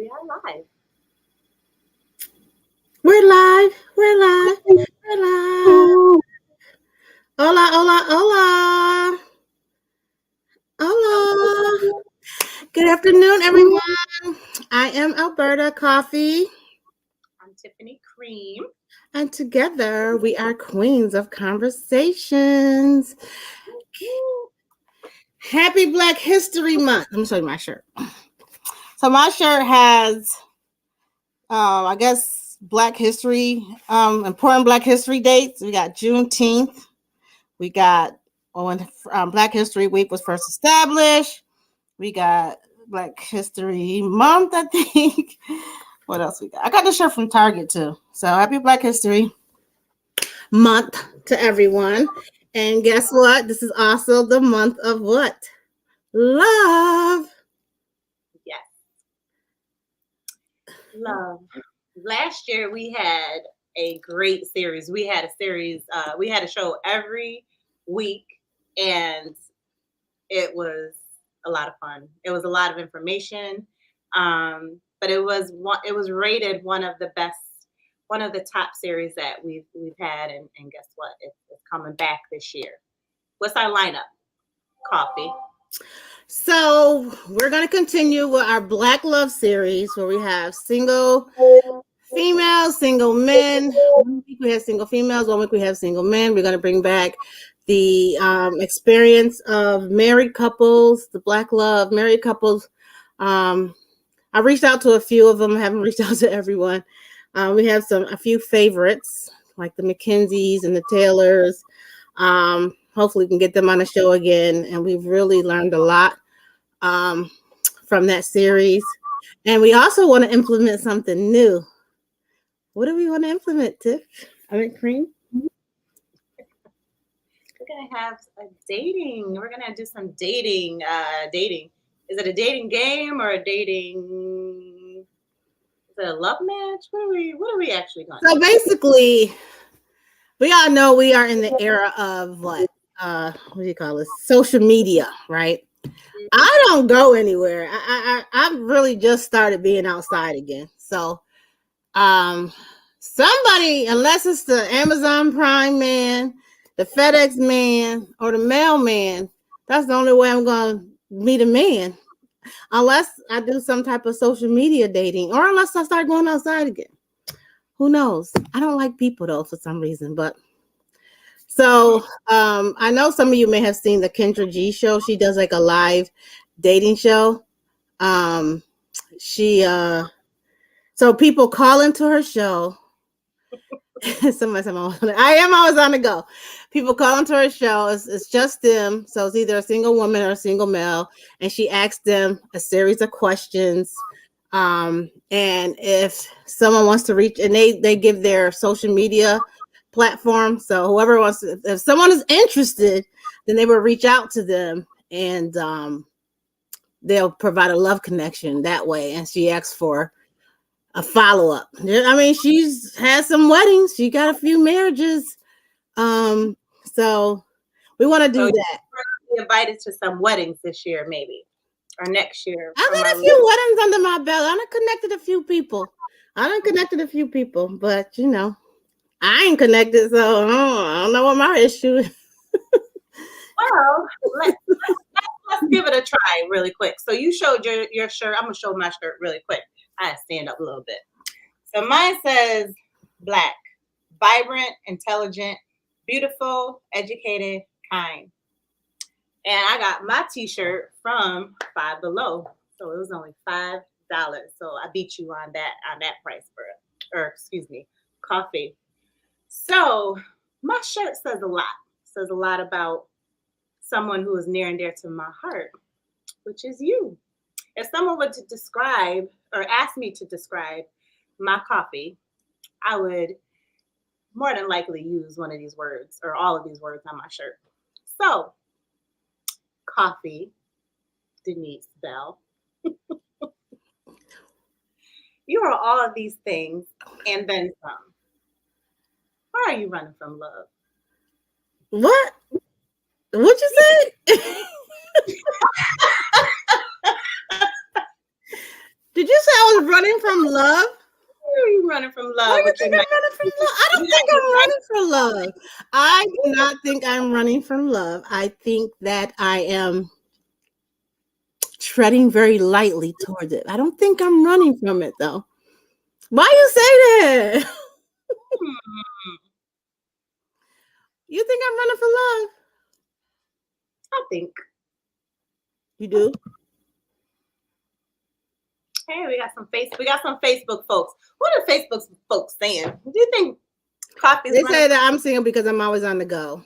We are live. We're live. We're live. We're live. Hola, hola, hola. Hola. Good afternoon, everyone. I am Alberta Coffee. I'm Tiffany Cream. And together we are Queens of Conversations. Happy Black History Month. Let me show you my shirt. So my shirt has, I guess, Black history, important Black history dates. We got Juneteenth. We got when Black History Week was first established. We got Black History Month, I think. What else we got? I got the shirt from Target too. So happy Black History Month to everyone. And guess what? This is also the month of what? Love. Yes. Love. Last year we had a great series. We had a show every week, and it was a lot of fun. It was a lot of information. But it was rated one of the top series that we've had, and guess what? It's coming back this year. What's our lineup? Coffee. So we're going to continue with our Black Love series where we have single females, single men. 1 week we have single females, 1 week we have single men. We're going to bring back the experience of married couples, the Black Love married couples. I reached out to a few of them. I haven't reached out to everyone. We have a few favorites like the McKenzies and the Taylors. Hopefully we can get them on the show again. And we've really learned a lot from that series. And we also want to implement something new. What do we want to implement, Tiff? Cream? We're going to have a dating. We're going to do some dating. Dating. Is it a dating game or a dating? Is it a love match? What are we actually going to do? So basically, we all know we are in the era of what do you call it? Social media, right? I don't go anywhere. I really just started being outside again. So somebody, unless it's the Amazon Prime man, the FedEx man, or the mailman, that's the only way I'm going to meet a man. Unless I do some type of social media dating, or unless I start going outside again. Who knows? I don't like people though for some reason, but so I know some of you may have seen the Kendra G show. She does like a live dating show. So people call into her show. Somebody said, I am always on the go. People call into her show. It's just them. So it's either a single woman or a single male. And she asks them a series of questions. And if someone wants to reach, and they give their social media platform. So whoever wants to, if someone is interested, then they will reach out to them and they'll provide a love connection that way. And she asks for a follow-up. I mean, she's had some weddings. She got a few marriages. So we want to do that. We're invited to some weddings this year, maybe, or next year. I got a few weddings under my belt. I done connected a few people, but you know, I ain't connected, so I don't know what my issue is. Well, let's give it a try really quick. So you showed your shirt. I'm gonna show my shirt really quick. I stand up a little bit. So mine says Black, vibrant, intelligent, beautiful, educated, kind. And I got my t-shirt from Five Below. So it was only $5. So I beat you on that price coffee. So my shirt says a lot. Says a lot about someone who is near and dear to my heart, which is you. If someone were to describe or ask me to describe my coffee, I would more than likely use one of these words or all of these words on my shirt. So, coffee, Denise Bell. You are all of these things and then some. Why are you running from love? What? What'd you say? Did you say I was running from love? Where are you running from Why love do you with your think nice I'm running from love? I you don't got think your I'm nice running from love. I do not think I'm running from love. I think that I am treading very lightly towards it. I don't think I'm running from it though. Why you say that? Hmm, You think I'm running for love? I think. You do? Hey, we got some Facebook folks. What are Facebook folks saying? Do you think Coffee's They running say that I'm single because I'm always on the go.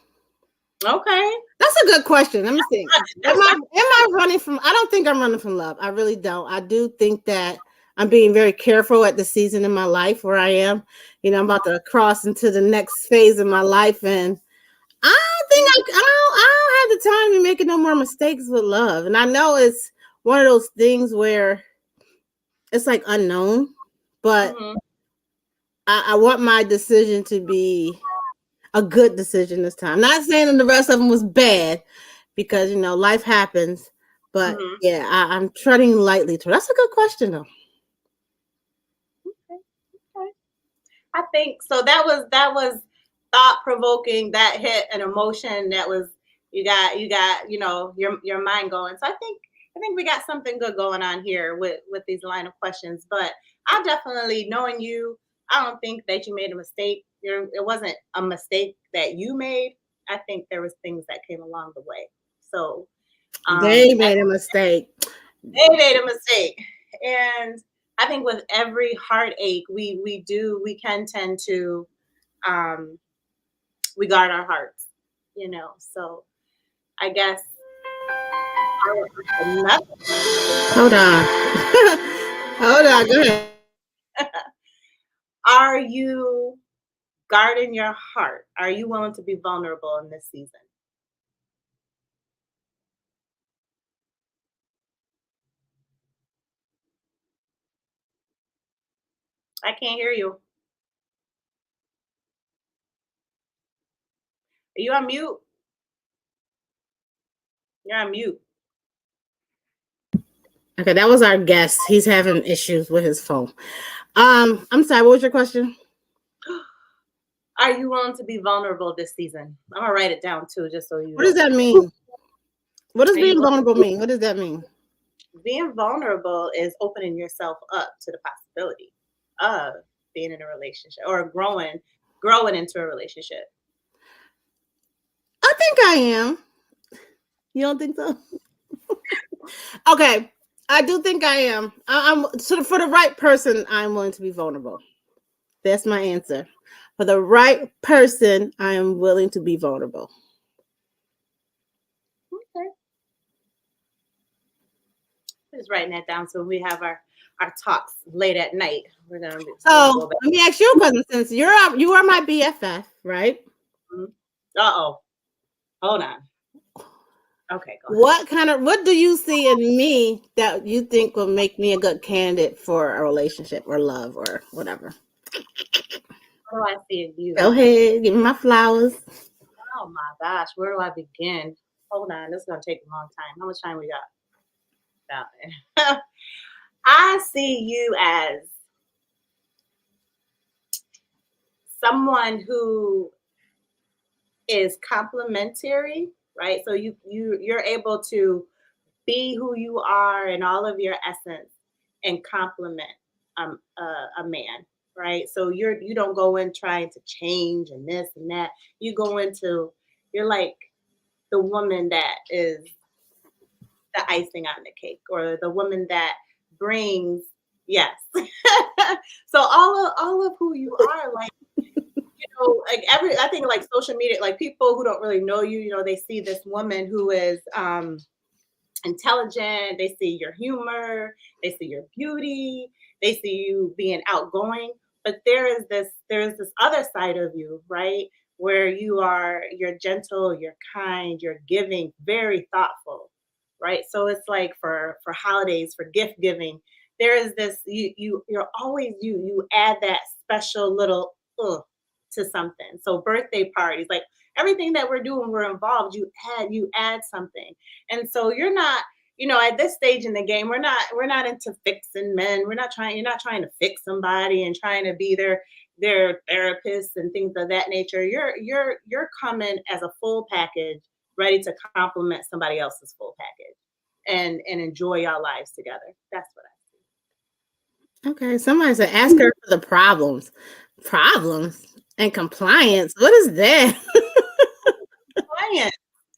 from okay? That's a good question. Let me think. Am I running from? I don't think I'm running from love. I really don't. I do think that I'm being very careful at the season in my life where I am. I'm about to cross into the next phase of my life, and I don't think I don't have the time to make no more mistakes with love. And I know it's one of those things where it's like unknown, but Mm-hmm. I want my decision to be a good decision this time. Not saying that the rest of them was bad, because life happens. But Mm-hmm. yeah, I'm treading lightly toward. That's a good question though. Okay. Okay. I think so. That was thought provoking. That hit an emotion. That was you got your mind going. So I think we got something good going on here with these line of questions. But I definitely knowing you, I don't think that you made a mistake. It wasn't a mistake that you made. I think there was things that came along the way. So They I made a mistake. they made a mistake. And I think with every heartache, we can tend to um, we guard our hearts. So I guess another, Hold on. Hold on. Go ahead. are you guarding your heart? Are you willing to be vulnerable in this season? I can't hear you. Are you on mute? You're on mute. Okay, that was our guest. He's having issues with his phone. I'm sorry. What was your question? Are you willing to be vulnerable this season? I'm gonna write it down too, just so you What does know. that mean? What does Are you being vulnerable mean? What does that mean? being vulnerable is opening yourself up to the possibility of being in a relationship or growing into a relationship. I think I am. You don't think so? Okay, I do think I am. I'm sort of for the right person. I'm willing to be vulnerable. That's my answer. For the right person, I am willing to be vulnerable. Okay. Just writing that down so we have our talks late at night. We'll So go back. let me ask you a question. Since you are my BFF, right? Uh oh. Hold on. Okay, go ahead. What do you see in me that you think will make me a good candidate for a relationship or love or whatever? What do I see in Go you? ahead, give me my flowers. Oh my gosh, where do I begin? Hold on, this is gonna take a long time. How much time we got? I see you as someone who is complimentary, right? So you're able to be who you are in all of your essence and compliment a man, right? So you don't go in trying to change and this and that. You go into you're like the woman that is the icing on the cake or the woman that brings yes. So all of who you are, like like I think like social media, like people who don't really know you, they see this woman who is intelligent, they see your humor, they see your beauty, they see you being outgoing, but there is this other side of you, right? Where you're gentle, you're kind, you're giving, very thoughtful, right? So it's like for holidays, for gift giving, there is this you're always you add that special little to something. So birthday parties, like everything that we're doing, we're involved, you add something. And so at this stage in the game, we're not into fixing men. You're not trying to fix somebody and trying to be their therapist and things of that nature. You're coming as a full package, ready to complement somebody else's full package and enjoy your lives together. That's what Okay, somebody said ask her for the problems. Problems and compliance. What is that? I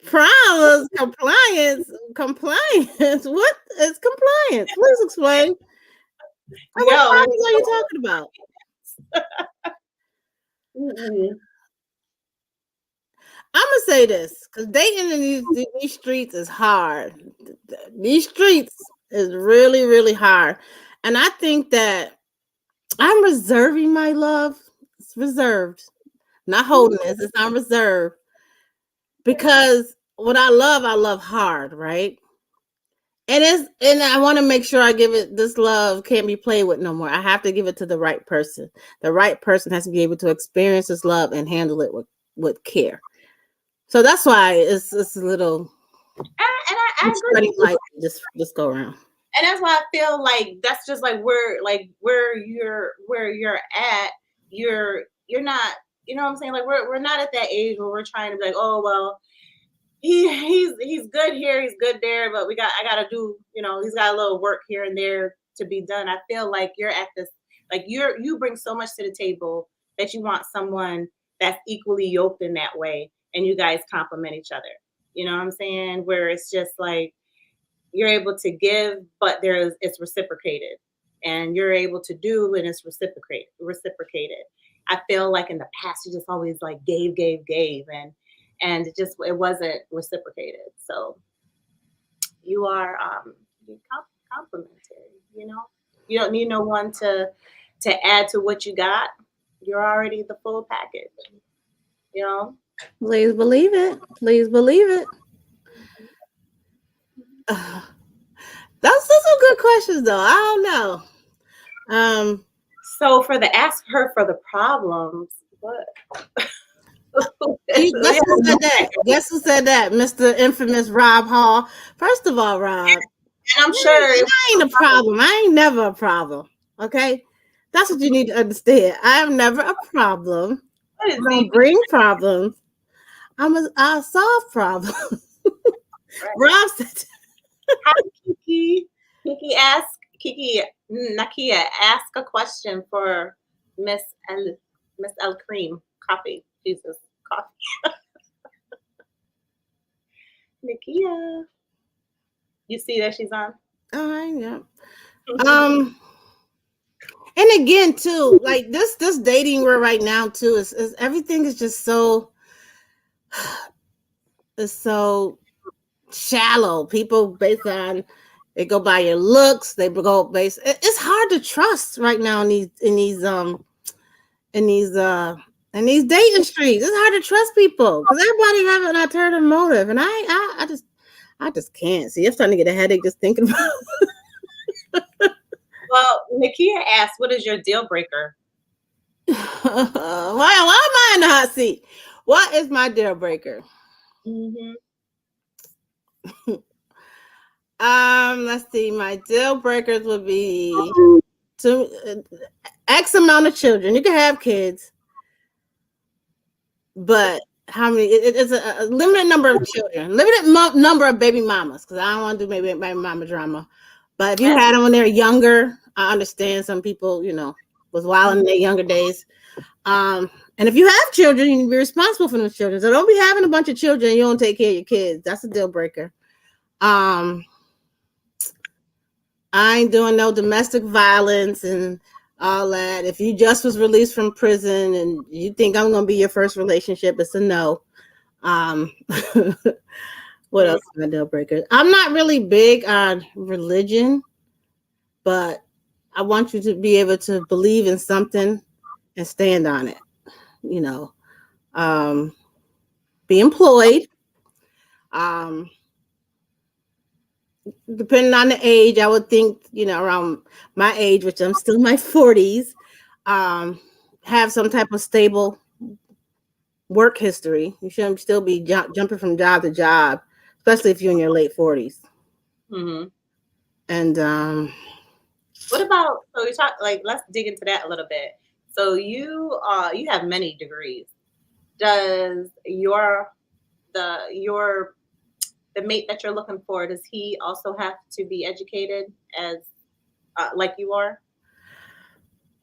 Problems, compliance. What is compliance? Please explain. What Yo, problems are you talking about? I'm gonna say this because dating in these streets is hard. These streets is really, really hard, and I think that I'm reserving my love. It's reserved, not holding this. It's on reserve because what I love hard, right? And I want to make sure I give it this love can't be played with no more. I have to give it to the right person. The right person has to be able to experience this love and handle it with care. So that's why it's a little I agree. like just go around. And that's why I feel like that's just like where you're at. You're not, you know what I'm saying? Like we're not at that age where we're trying to be like, oh well, he's good here, he's good there, but I gotta do, he's got a little work here and there to be done. I feel like you're at this, like you bring so much to the table that you want someone that's equally yoked in that way, and you guys complement each other. You know what I'm saying? Where it's just like you're able to give, but it's reciprocated, and you're able to do, and it's reciprocated. I feel like in the past you just always like gave, and it wasn't reciprocated. So you are complimentary. You don't need no one to add to what you got. You're already the full package. Please believe it. Please believe it. Those are some good questions, though. I don't know. So for the ask her for the problems, what? Guess who said that? Guess who said that? Mr. Infamous Rob Hall. First of all, Rob, and I'm sure I ain't a problem. I ain't never a problem. Okay, that's what you need to understand. I am never a problem. I don't bring problems. I'll solve problems. Rob said, "Hi, Kiki. Kiki Nakia, ask a question for Miss El Cream Coffee. Jesus, coffee. Nakia, you see that she's on? all right, yeah. And again, too, like this dating we're right now too is everything is just so it's so shallow. People based on they go by your looks. They go based. It's hard to trust right now in these dating streets. It's hard to trust people because everybody have an alternative motive, and I just can't see. I'm starting to get a headache just thinking about. Well, Nakia asked, "What is your deal breaker?" Why am I in the hot seat? What is my deal breaker? Mm-hmm. Let's see. My deal breakers would be X amount of children. You can have kids, but how many? It's a limited number of children, limited number of baby mamas. Because I don't want to do baby mama drama. But if you had them when they're younger, I understand some people, was wild in their younger days. And if you have children, you need to be responsible for those children. So don't be having a bunch of children and you don't take care of your kids. That's a deal breaker. I ain't doing no domestic violence and all that. If you just was released from prison and you think I'm gonna be your first relationship, it's a no. What else is my deal breaker? I'm not really big on religion, but I want you to be able to believe in something and stand on it. Be employed. Depending on the age, I would think, around my age, which I'm still in my 40s, have some type of stable work history. You shouldn't still be jumping from job to job, especially if you're in your late 40s. Mm-hmm. And What about, so you talk, like, let's dig into that a little bit. So you have many degrees. Does your the mate that you're looking for, does he also have to be educated as like you are?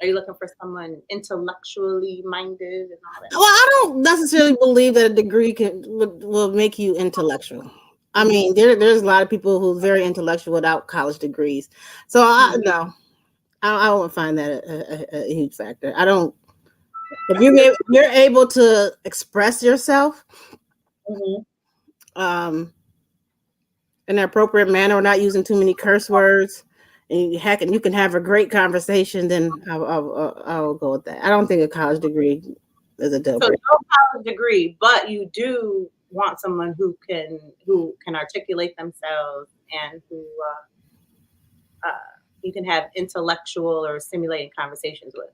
Are you looking for someone intellectually minded and all that well, I stuff? don't necessarily believe that a degree will make you intellectual. I mean, there's a lot of people who are very intellectual without college degrees. So I Mm-hmm. no, I don't find that a huge factor. I don't. If you're able to express yourself Mm-hmm. um, in an appropriate manner, or not using too many curse words, and you can have a great conversation, then I'll go with that. I don't think a college degree is a deal So breaker. no college degree, but you do want someone who can articulate themselves and who you can have intellectual or stimulating conversations with.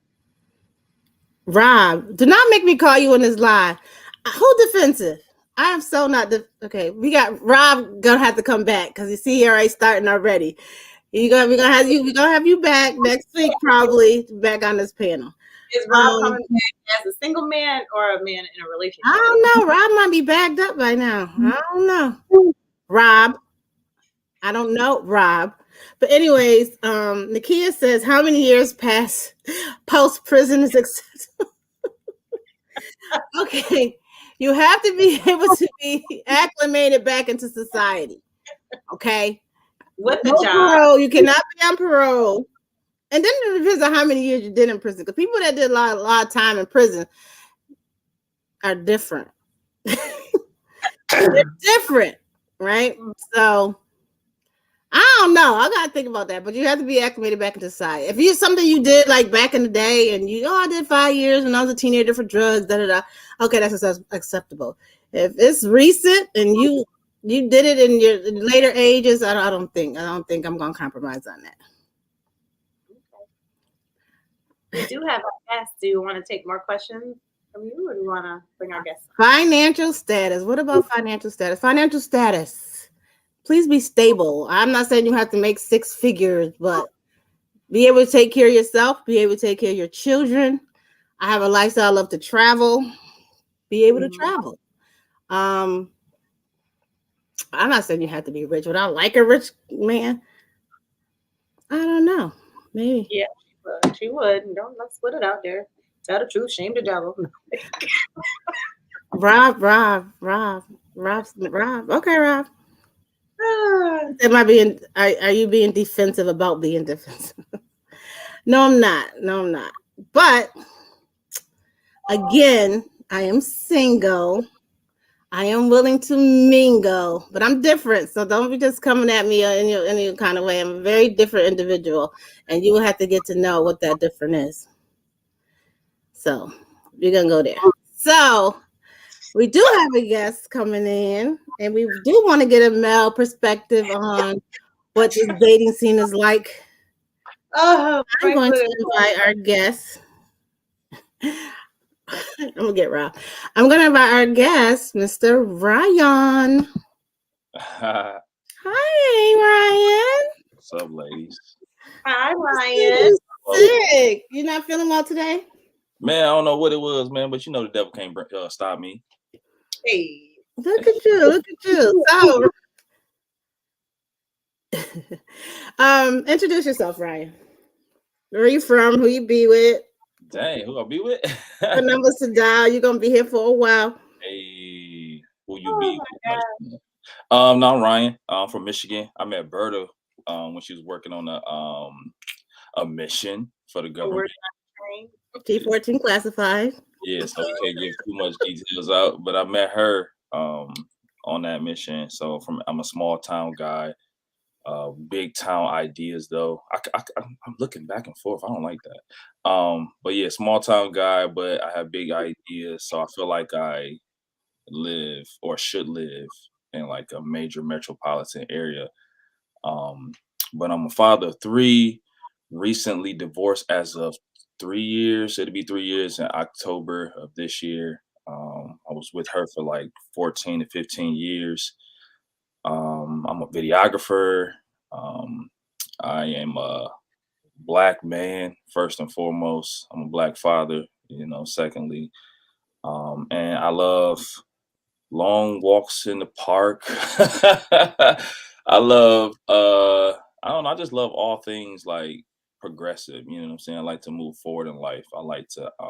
Rob, do not make me call you on this lie. Who defensive? I am so not okay. We got Rob gonna have to come back because you see he already starting already. We're gonna have you back next week, probably back on this panel. Is Rob coming back as a single man or a man in a I relationship? don't know. Rob might be bagged up by now. I don't know. Rob. I don't know, Rob. But anyways, Nakia says, how many years past post prison is acceptable? Okay. You have to be able to be acclimated back into society. Okay. With the No job. parole. You cannot be on parole. And then it depends on how many years you did in prison. Because people that did a lot of time in prison are different. They're different, right? So I don't know. I gotta think about that. But you have to be acclimated back into society. If you something you did like back in the day, and I did 5 years when I was a teenager for drugs, da da da. Okay, that's acceptable. If it's recent and you did it in your later ages, I don't think I'm gonna compromise on that. We do have our guests. Do you want to take more questions from you, or do you want to bring our guests Financial status. What about financial status? Financial status. Please be stable. I'm not saying you have to make six figures, but be able to take care of yourself, be able to take care of your children. I have a lifestyle, I love to travel, be able to on? travel. I'm not saying you have to be rich, but I like a rich man. I don't know. Maybe. Yeah, she would. Don't let's put it out there. Tell the truth, shame the devil. Rob. Okay, Rob. Am I being? Are you being defensive about being defensive? No, I'm not. No, I'm not. But again, I am single. I am willing to mingle, but I'm different. So don't be just coming at me in any kind of way. I'm a very different individual, and you will have to get to know what that different is. So we're gonna go there. So we do have a guest coming in, and we do want to get a male perspective on what this dating scene is like. Oh I'm my going to goodness. invite our guest. I'm gonna get Rob. I'm gonna invite our guest, Mr. Ryan. Hi, Ryan. What's up, ladies? Hi, Ryan. Sick. You're not feeling well today? Man, I don't know what it was, man, but you know the devil can't stop me. Hey. Look at you. Look at you. So, introduce yourself, Ryan. Where are you from? Who you be with? Dang, who I be with? What numbers to dial? You're gonna be here for a while. Hey, who you Oh be my God. with? No, I'm Ryan. I'm from Michigan. I met Berta when she was working on a mission for the We're government. trained. T14 classified. Yeah, so we can't give too much details out, but I met her on that mission. So I'm a small town guy. Big town ideas though. I'm looking back and forth. I don't like that. But yeah, small town guy, but I have big ideas. So I feel like I live or should live in like a major metropolitan area. Um, but I'm a father of three, recently divorced as of 3 years. It'll be 3 years in October of this year. I was with her for like 14 to 15 years. I'm a videographer. Um, I am a Black man first and foremost. I'm a Black father, secondly. And I love long walks in the park. I love I don't know, I just love all things like progressive, you know what I'm saying? I like to move forward in life. I like to I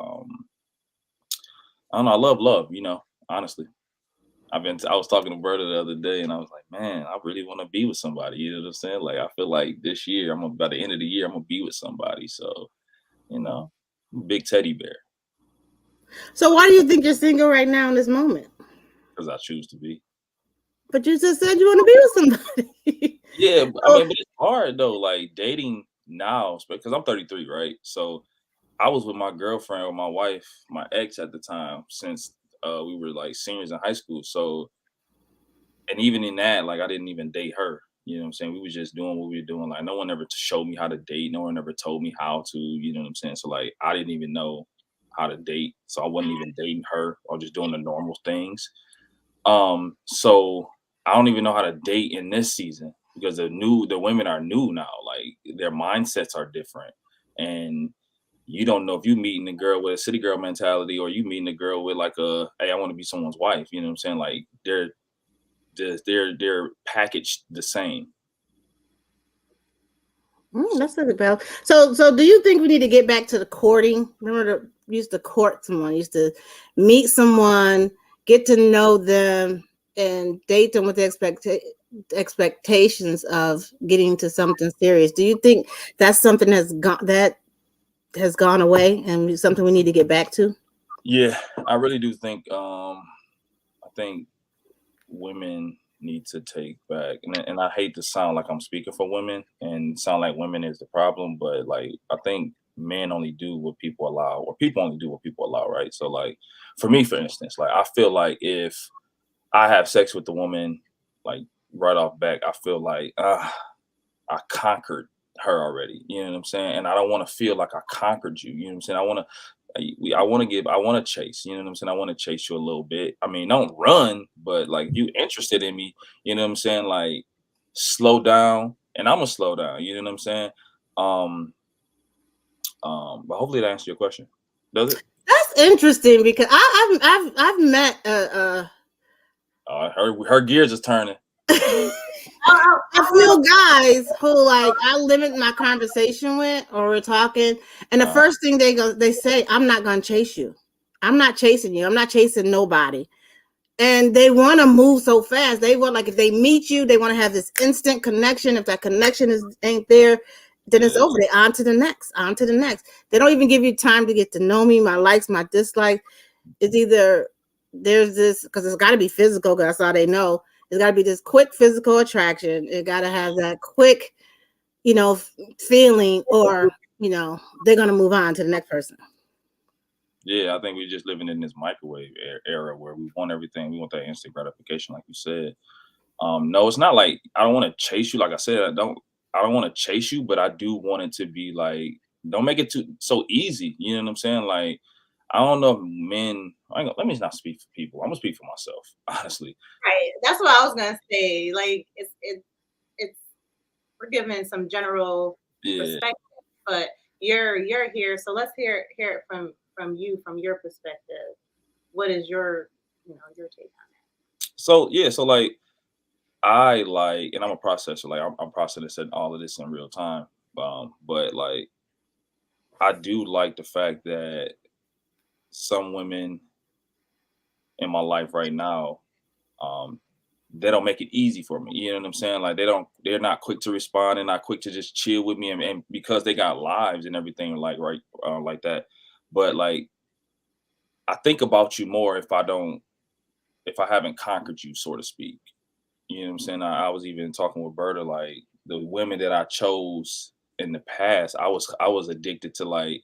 don't know, I love love, honestly. I was talking to Berta the other day and I was like, man, I really want to be with somebody. You know what I'm saying? Like I feel like this year, by the end of the year, I'm gonna be with somebody. So, you know, big teddy bear. So why do you think you're single right now in this moment? Because I choose to be. But you just said you want to be with somebody. Yeah, I So, mean, but it's hard though, like dating now, because I'm 33, right? So I was with my girlfriend or my wife, my ex at the time, since we were like seniors in high school. So, and even in that, like I didn't even date her. You know what I'm saying? We was just doing what we were doing. Like no one ever showed me how to date. No one ever told me how to. You know what I'm saying? So like I didn't even know how to date. So I wasn't even dating her or just doing the normal things. So I don't even know how to date in this season because the women are new now. Like their mindsets are different. And you don't know if you meeting a girl with a city girl mentality or you meeting a girl with like hey, I want to be someone's wife. You know what I'm saying? Like they're packaged the same. that's a good bell. So do you think we need to get back to the courting? Remember we used to court someone, used to meet someone, get to know them, and date them with the expectations of getting to something serious. Do you think that's something that has gone away and something we need to get back to? Yeah, I really do think I think women need to take back and I hate to sound like I'm speaking for women and sound like women is the problem, but like I think men only do what people allow or people only do what people allow, right? So like for me, for instance, like I feel like if I have sex with the woman, like right off back, I feel like I conquered her already. You know what I'm saying? And I don't want to feel like I conquered you. You know what I'm saying? I want to chase. You know what I'm saying? I want to chase you a little bit. I mean, don't run, but like you interested in me. You know what I'm saying? Like slow down, and I'm gonna slow down. You know what I'm saying? Um, but hopefully that answers your question. Does it? That's interesting because I've met Her gears is turning. a few guys who like I limit my conversation with or we're talking, and the first thing they say, I'm not gonna chase you. I'm not chasing you. I'm not chasing nobody. And they want to move so fast. They want, like, if they meet you, they want to have this instant connection. If that connection ain't there, then it's over. They on to the next, on to the next. They don't even give you time to get to know me, my likes, my dislikes. It's either there's this, because it's got to be physical, because that's all they know. It's got to be this quick physical attraction. It got to have that quick, feeling, or, they're going to move on to the next person. Yeah, I think we're just living in this microwave era where we want everything. We want that instant gratification, like you said. No, it's not like I don't want to chase you. Like I said, I don't want to chase you, but I do want it to be like, don't make it too so easy. You know what I'm saying? Like, I don't know if men. Let me not speak for people. I'm gonna speak for myself, honestly. Right. That's what I was gonna say. Like it's we're giving some general perspective, but you're here, so let's hear it from you, from your perspective. What is your your take on that? So like I like, and I'm a processor. Like I'm processing all of this in real time. But like I do like the fact that some women in my life right now, um, they don't make it easy for me. You know what I'm saying? Like they're not quick to respond and not quick to just chill with me, and because they got lives and everything, like right, like that. But like I think about you more if I haven't conquered you, so to speak. You know what I'm saying? I was even talking with Berta, like the women that I chose in the past, I was addicted to like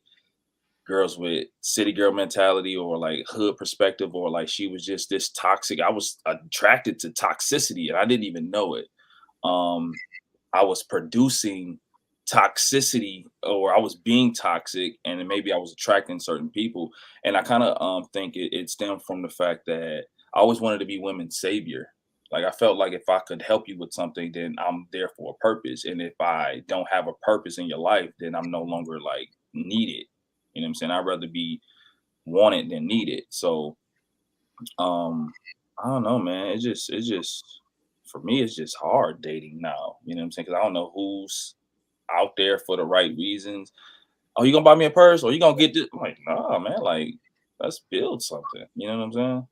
girls with city girl mentality or like hood perspective, or like she was just this toxic. I was attracted to toxicity and I didn't even know it. I was producing toxicity, or I was being toxic, and then maybe I was attracting certain people. And I kind of think it stemmed from the fact that I always wanted to be women's savior. Like I felt like if I could help you with something, then I'm there for a purpose. And if I don't have a purpose in your life, then I'm no longer like needed. You know what I'm saying? I'd rather be wanted than needed. So I don't know, man. It's just for me, it's just hard dating now. You know what I'm saying? Because I don't know who's out there for the right reasons. Oh, you gonna buy me a purse or you gonna get this? I'm like, nah, man, like let's build something. You know what I'm saying?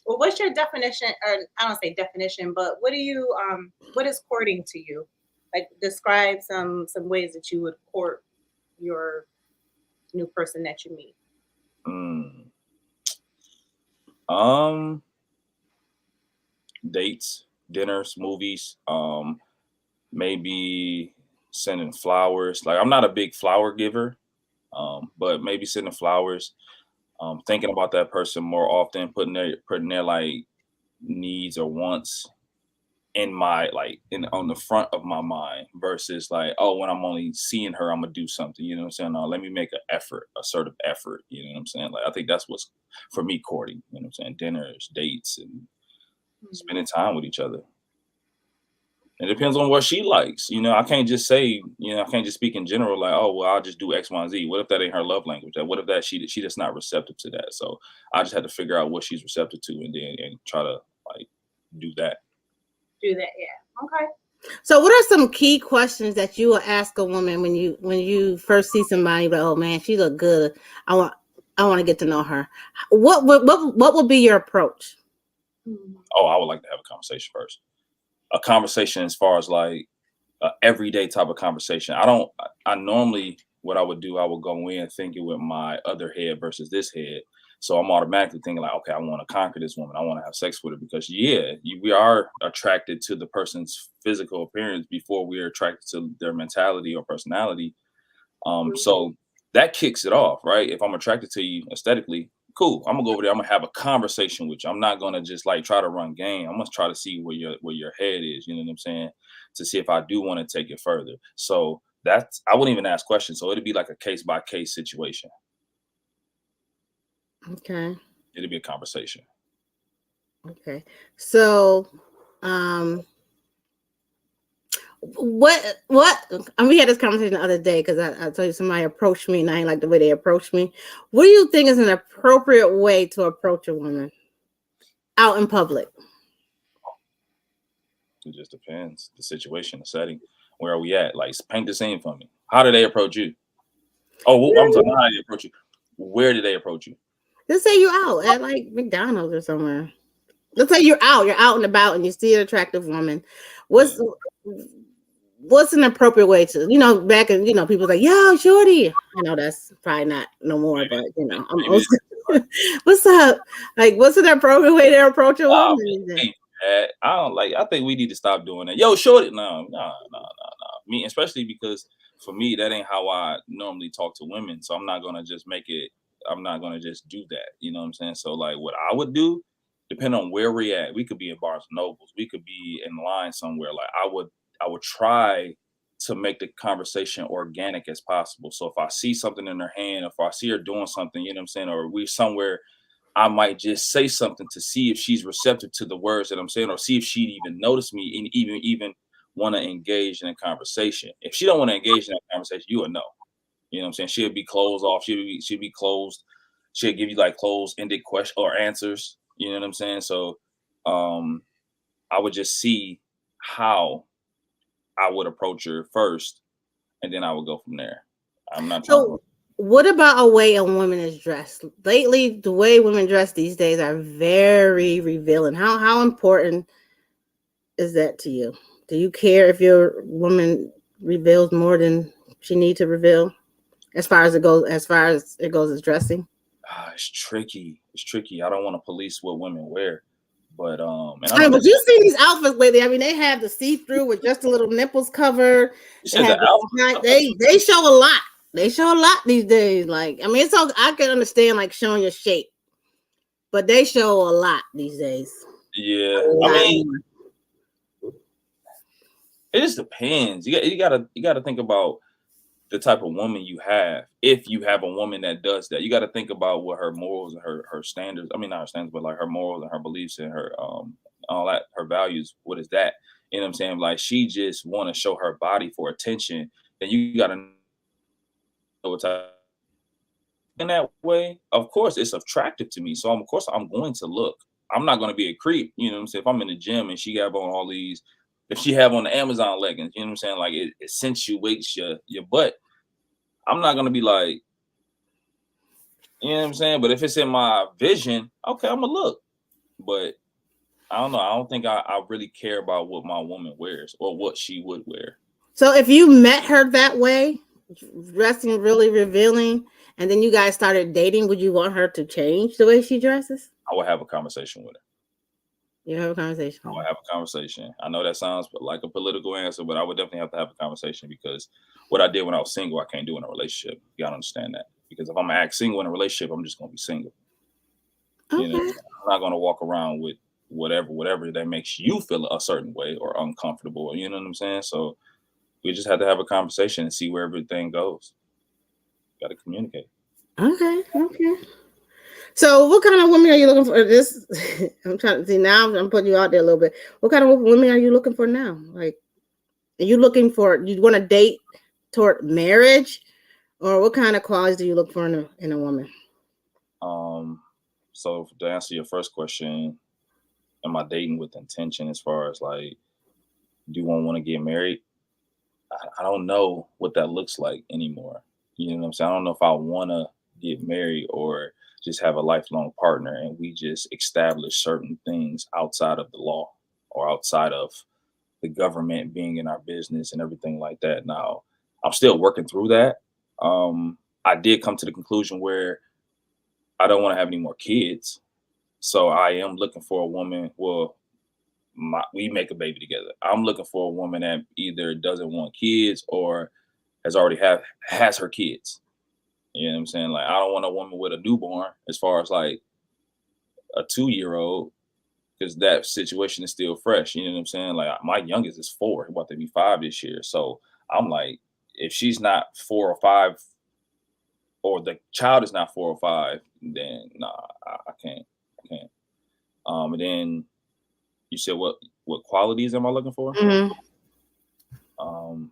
Well, what's your definition, or I don't say definition, but what is courting to you? Like describe some ways that you would court your new person that you meet. Mm. Um, Dates, dinners, movies, maybe sending flowers. Like I'm not a big flower giver, but maybe sending flowers, thinking about that person more often, putting their like needs or wants in my like in on the front of my mind versus like, oh, when I'm only seeing her, I'm gonna do something. You know what I'm saying? No, let me make an effort, assertive effort. You know what I'm saying? Like I think that's what's for me courting. You know what I'm saying? Dinners, dates, and Mhm. spending time with each other. It depends on what she likes. You know, I can't just say, I can't just speak in general like, oh, well, I'll just do X, Y, and Z. What if that ain't her love language? What if that she just not receptive to that? So I just had to figure out what she's receptive to and try to like do that. Do that, yeah. Okay. So, what are some key questions that you will ask a woman when you first see somebody? But oh man, she look good. I want to get to know her. What would be your approach? Mhm. Oh, I would like to have a conversation first. A conversation as far as like everyday type of conversation. I normally, what I would do, I would go in thinking with my other head versus this head. So I'm automatically thinking like, okay, I want to conquer this woman. I want to have sex with her because we are attracted to the person's physical appearance before we are attracted to their mentality or personality. So that kicks it off, right? If I'm attracted to you aesthetically, cool. I'm gonna go over there. I'm gonna have a conversation with you. I'm not gonna just like try to run game. I'm gonna try to see where your head is. You know what I'm saying? To see if I do want to take it further. So I wouldn't even ask questions. So it'd be like a case by case situation. Okay. It'd be a conversation. Okay. So, um, what and we had this conversation the other day because I told you somebody approached me and I ain't like the way they approached me. What do you think is an appropriate way to approach a woman out in public? It just depends. The situation, the setting. Where are we at? Like paint the scene for me. How do they approach you? Oh, well, I'm talking how they approach you. Where did they approach you? Let's say you're out at like McDonald's or somewhere. Let's say you're out and about and you see an attractive woman. Yeah. What's an appropriate way to, back in, people like, yo, shorty. I know that's probably not no more, but I'm Maybe also, what's up? Like, what's an appropriate way to approach a woman? I don't like. I think we need to stop doing that. Yo, shorty, no. Me, especially because for me, that ain't how I normally talk to women. So I'm not gonna just make it. I'm not gonna just do that. You know what I'm saying? So like, what I would do, depending on where we're at, we could be in Barnes and Nobles, we could be in line somewhere. Like I would try to make the conversation organic as possible. So if I see something in her hand, if I see her doing something, you know what I'm saying, or we somewhere I might just say something to see if she's receptive to the words that I'm saying, or see if she'd even notice me and even want to engage in a conversation. If she don't want to engage in that conversation, you would know. You know what I'm saying? She'll be closed off. She'll be closed. She'll give you like closed-ended question or answers. You know what I'm saying? So I would just see how I would approach her first, and then I would go from there. I'm not trying to. So, what about a way a woman is dressed? Lately, the way women dress these days are very revealing. How important is that to you? Do you care if your woman reveals more than she needs to reveal? As far as it goes as dressing. It's tricky. It's tricky. I don't want to police what women wear, but and I I mean, know but you see these outfits lately. I mean, they have the see-through with just the little nipples covered. you They said the have they show a lot. They show a lot these days. Like, I mean, it's all I can understand like showing your shape, but they show a lot these days. Yeah, A I lot mean, more. it just depends. You gotta think about the type of woman you have. If you have a woman that does that, you gotta think about what her morals and her standards. I mean, not her standards, but like her morals and her beliefs and her all that, her values, what is that? You know what I'm saying? Like she just want to show her body for attention. Then you got to know what type. In that way, of course, it's attractive to me. So of course, I'm going to look. I'm not going to be a creep. You know what I'm saying? If I'm in the gym and she got on all these, if she have on the Amazon leggings, you know what I'm saying? Like it accentuates your butt. I'm not going to be like, you know what I'm saying? But if it's in my vision, okay, I'm gonna look. But I don't know. I don't think I really care about what my woman wears or what she would wear. So if you met her that way, dressing really revealing, and then you guys started dating, would you want her to change the way she dresses? I would have a conversation with her. You have a conversation. I would have a conversation. I know that sounds like a political answer, but I would definitely have to have a conversation because what I did when I was single, I can't do in a relationship. You gotta understand that. Because if I'm gonna act single in a relationship, I'm just gonna be single. Okay. You know, I'm not gonna walk around with whatever that makes you feel a certain way or uncomfortable. You know what I'm saying? So we just had to have a conversation and see where everything goes. Got to communicate. Okay. So what kind of women are you looking for? This I'm trying to see now. I'm putting you out there a little bit. What kind of women are you looking for now? Like, are you looking for? You want to date toward marriage, or what kind of qualities do you look for in a woman? So to answer your first question, am I dating with intention as far as like, do one want to get married? I don't know what that looks like anymore. You know what I'm saying? I don't know if I want to get married or just have a lifelong partner and we just establish certain things outside of the law or outside of the government being in our business and everything like that. Now, I'm still working through that. I did come to the conclusion where I don't want to have any more kids. So I am looking for a woman. Well, we make a baby together. I'm looking for a woman that either doesn't want kids or has her kids. You know what I'm saying? Like I don't want a woman with a newborn as far as like a 2-year-old because that situation is still fresh. You know what I'm saying? Like my youngest is 4, about to be 5 this year. So I'm like, if she's not 4 or 5, or the child is not 4 or 5, then nah, I can't. And then you said what qualities am I looking for? Mm-hmm. I'm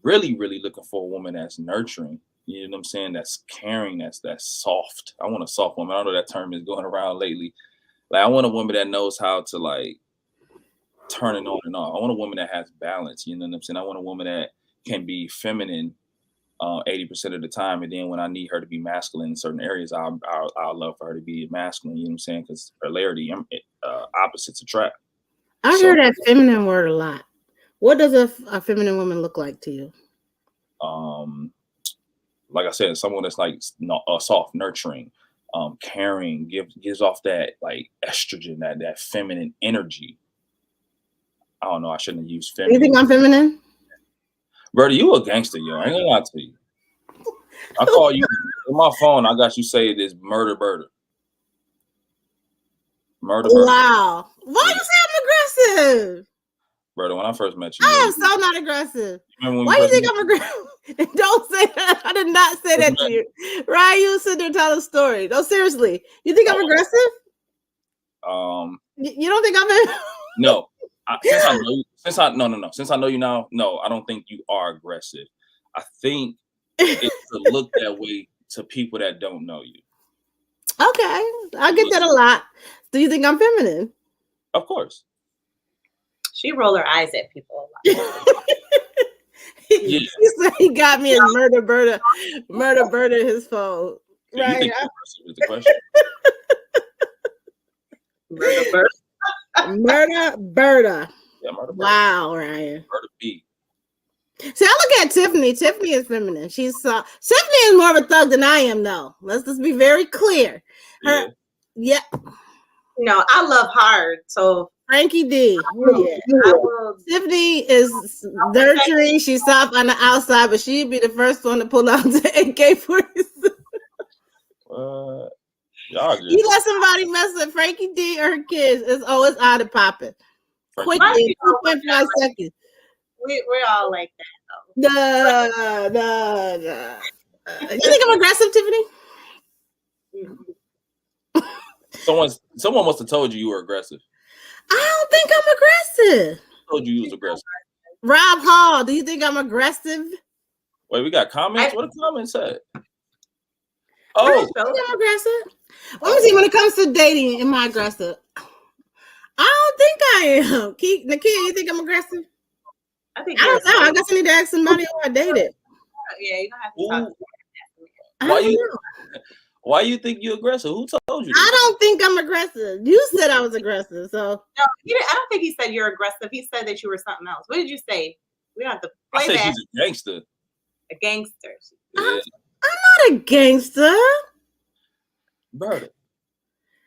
really looking for a woman that's nurturing. You know what I'm saying? That's caring. That's soft. I want a soft woman. I know that term is going around lately. Like I want a woman that knows how to like turn it on and off. I want a woman that has balance. You know what I'm saying? I want a woman that can be feminine 80% of the time, and then when I need her to be masculine in certain areas, I'll love for her to be masculine. You know what I'm saying? Because polarity, opposites attract. I hear that feminine word a lot. What does a feminine woman look like to you? Like I said, someone that's like soft, nurturing, caring, gives off that like estrogen, that feminine energy. I don't know. I shouldn't have used feminine. You think I'm feminine? Bertie, you a gangster, yo. I ain't gonna lie to you. I call you on my phone. I got you say this murder birder. Wow. Why you say I'm aggressive? Bertie, when I first met you, I am so not aggressive. Why do you think I'm aggressive? Don't say that. I did not say that to you. Ryan, you sit there and tell a story. No, seriously. You think I'm aggressive? You don't think I'm No. Since I know you now, no, I don't think you are aggressive. I think it could look that way to people that don't know you. Okay, I get that a lot. Do you think I'm feminine? Of course. She roll her eyes at people a lot. He said he got me as murder birder his phone. So right. You think aggressive is the question? Murder birder. Yeah, murder birder. Wow, Ryan. Murder B. See, I look at Tiffany. Tiffany is feminine. Tiffany is more of a thug than I am, though. Let's just be very clear. Yeah. No, I love hard. So Frankie D. Tiffany is nurturing. She's soft on the outside, but she'd be the first one to pull out the AK-47. You let somebody mess with Frankie D or her kids, it's always out of popping. Quick in 2.5 seconds. We're all like that, though. No. You think I'm aggressive, Tiffany? Someone must have told you were aggressive. I don't think I'm aggressive. Told you was aggressive. Rob Hall, do you think I'm aggressive? Wait, we got comments? What the comments said? I Oh, think I'm aggressive. Let me see. When it comes to dating, am I aggressive? I don't think I am. Nakia, you think I'm aggressive? I think I don't know. I guess I need to ask somebody who I dated. Yeah, you don't have to talk. Why you think you're aggressive? Who told you? I don't think I'm aggressive. You said I was aggressive, so no, I don't think he said you're aggressive. He said that you were something else. What did you say? We don't have to play that. I said she's a gangster. A gangster. Yeah. I'm not a gangster. Brother.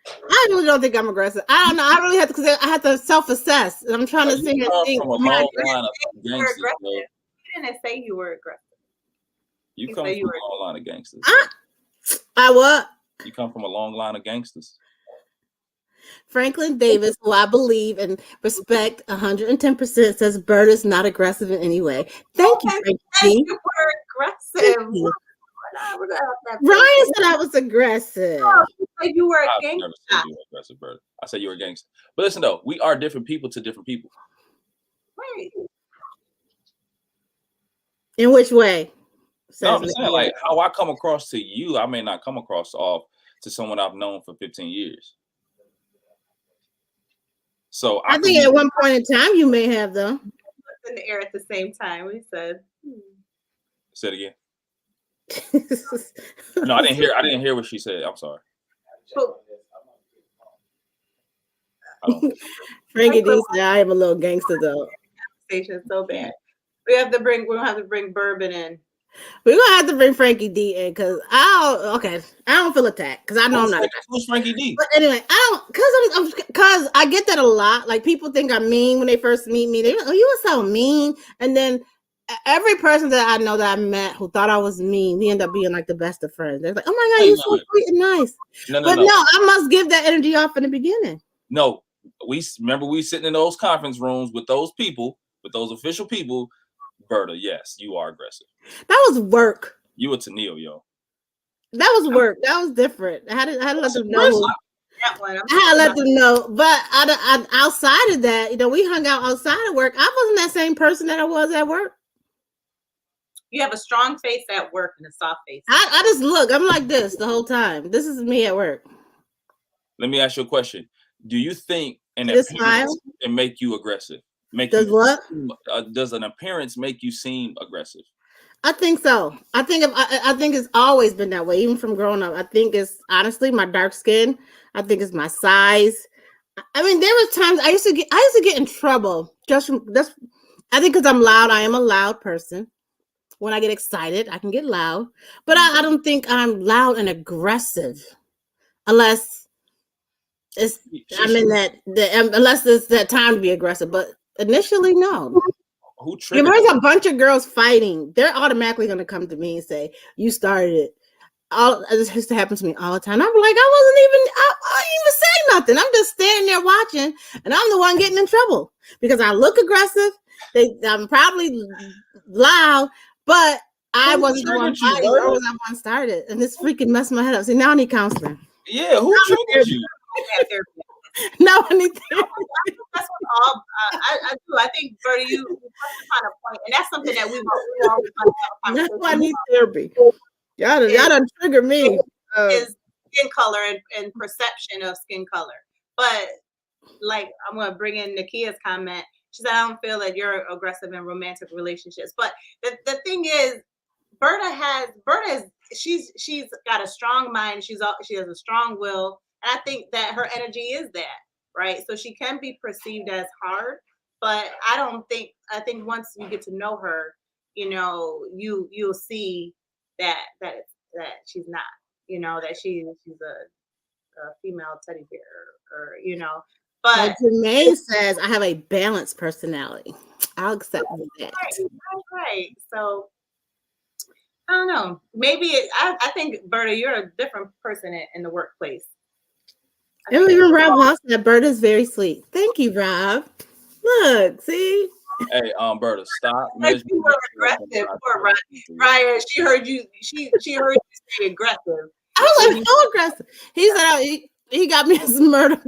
I really don't think I'm aggressive. I don't know. I really have to, because I have to self-assess. And I'm trying to think. From a long line of gangsters. You didn't say you were aggressive. You come from a long line of gangsters. I what? You come from a long line of gangsters. Franklin Davis, who I believe and respect 110%, says Bird is not aggressive in any way. Thank you, Frankie. You were aggressive. Ryan said I was aggressive. Oh, you said you were a gangster. Never said you were aggressive, Bird. I said you were a gangster. But listen, though, we are different people to different people. Right. In which way? No, I'm saying, like, how I come across to you, I may not come across to someone I've known for 15 years. So I think at one point in time you may have, though. In the air at the same time, we said. Say it again. No, I didn't hear what she said. I'm sorry. Frankie D said I am a little gangster though. Conversation so bad. We have to bring Bourbon in. We're gonna have to bring Frankie D in because I don't feel attacked because I know I'm not. Who's Frankie D? But anyway, I don't because I get that a lot. Like people think I'm mean when they first meet me. They, oh, you were so mean, and then every person that I know that I met who thought I was mean, we end up being like the best of friends. They're like, oh my God, you're so sweet and nice. No, I must give that energy off in the beginning. No, we sitting in those conference rooms with those people, with those official people. Berta, yes, you are aggressive. That was work. You were Tennille, yo. That was work. That was different. I had to let them know. I had to let them know. But I outside of that, we hung out outside of work. I wasn't that same person that I was at work. You have a strong face at work and a soft face. I just look. I'm like this the whole time. This is me at work. Let me ask you a question. Do you think an appearance can make you aggressive? Does an appearance make you seem aggressive? I think so. I think it's always been that way, even from growing up. I think it's honestly my dark skin. I think it's my size. I mean, there was times I used to get in trouble just from that's. I think because I'm loud. I am a loud person. When I get excited, I can get loud, but I don't think I'm loud and aggressive, unless it's unless it's that time to be aggressive. But initially, no. If there's a bunch of girls fighting, they're automatically going to come to me and say, "You started it." This used to happen to me all the time. I'm like, I didn't even say nothing. I'm just standing there watching, and I'm the one getting in trouble because I look aggressive. I'm probably loud, but I wasn't the one fighting. I was the one started, and this freaking messed my head up. See, now I need counseling. Yeah, who triggered you? No, I need therapy. That's what all I do. I think, Bertie, you find a point, and that's something that we always find. That's why I need therapy. Y'all done trigger me. Is skin color and perception of skin color. But like, I'm gonna bring in Nakia's comment. She said, "I don't feel that you're aggressive in romantic relationships." But the thing is, she's got a strong mind. She has a strong will. And I think that her energy is that, right? So she can be perceived as hard, but I think once you get to know her, you'll see that she's not, that she's a female teddy bear or. But Jermaine says I have a balanced personality. I'll accept that. Right. So I don't know. Maybe I think, Berta, you're a different person in the workplace. And even Rob Hoss said Berta is very sweet. Thank you, Rob. Look, see. Hey, Berta, stop. You were aggressive. Poor Ryan. She heard you. She heard you say aggressive. I was like so aggressive. He said He got me as murder.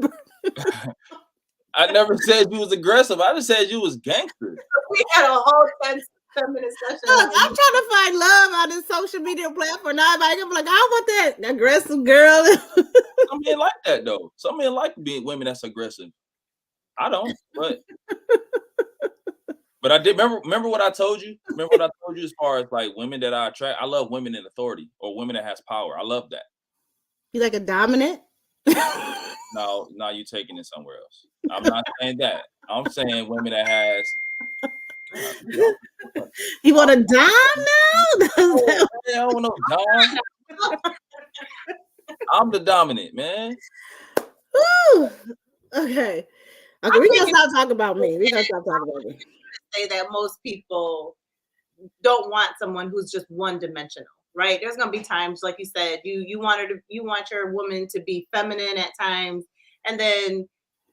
I never said you was aggressive. I just said you was gangster. We had a whole 10-minute session. Look, I'm trying to find love on this social media platform. Now everybody can be like, I want that aggressive girl. Some men like that though. Some men like being women that's aggressive. I don't, but I did remember what I told you? Remember what I told you as far as like women that I attract? I love women in authority or women that has power. I love that. You like a dominant? No, you taking it somewhere else. I'm not saying that. I'm saying women that has. You want a dom now? Oh, I don't want no dom. I'm the dominant, man. Woo. Okay, we gonna stop talking about me. We gonna stop talking about me. Say that most people don't want someone who's just one-dimensional, right? There's gonna be times, like you said, you want your woman to be feminine at times, and then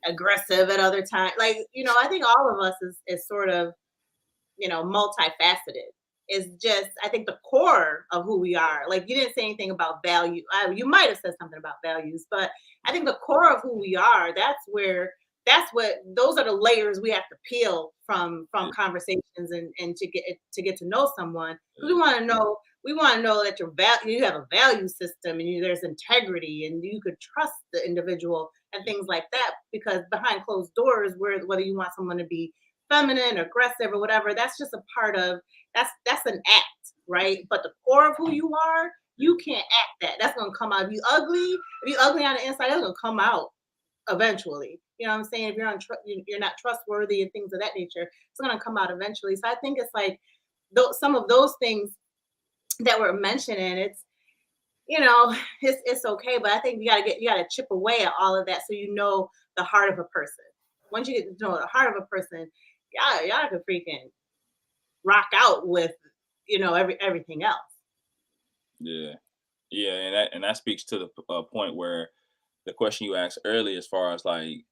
aggressive at other times. Like, I think all of us is sort of, multifaceted. Is just, I think, the core of who we are. Like, you didn't say anything about value. You might have said something about values, but I think the core of who we are, those are the layers we have to peel from conversations and to get to know someone. We want to know that you have a value system, and there's integrity, and you could trust the individual and things like that, because behind closed doors, whether you want someone to be feminine or aggressive or whatever, that's just a part of that's an act, right? But the core of who you are, you can't act that. That's gonna come out. If you ugly on the inside, that's gonna come out eventually. You know what I'm saying? If you're not trustworthy and things of that nature, it's gonna come out eventually. So I think it's like some of those things that we're mentioning. It's it's okay, but I think you gotta chip away at all of that so you know the heart of a person. Once you get to know the heart of a person, y'all can freaking rock out with everything else. Yeah, and that speaks to the point where the question you asked earlier, as far as like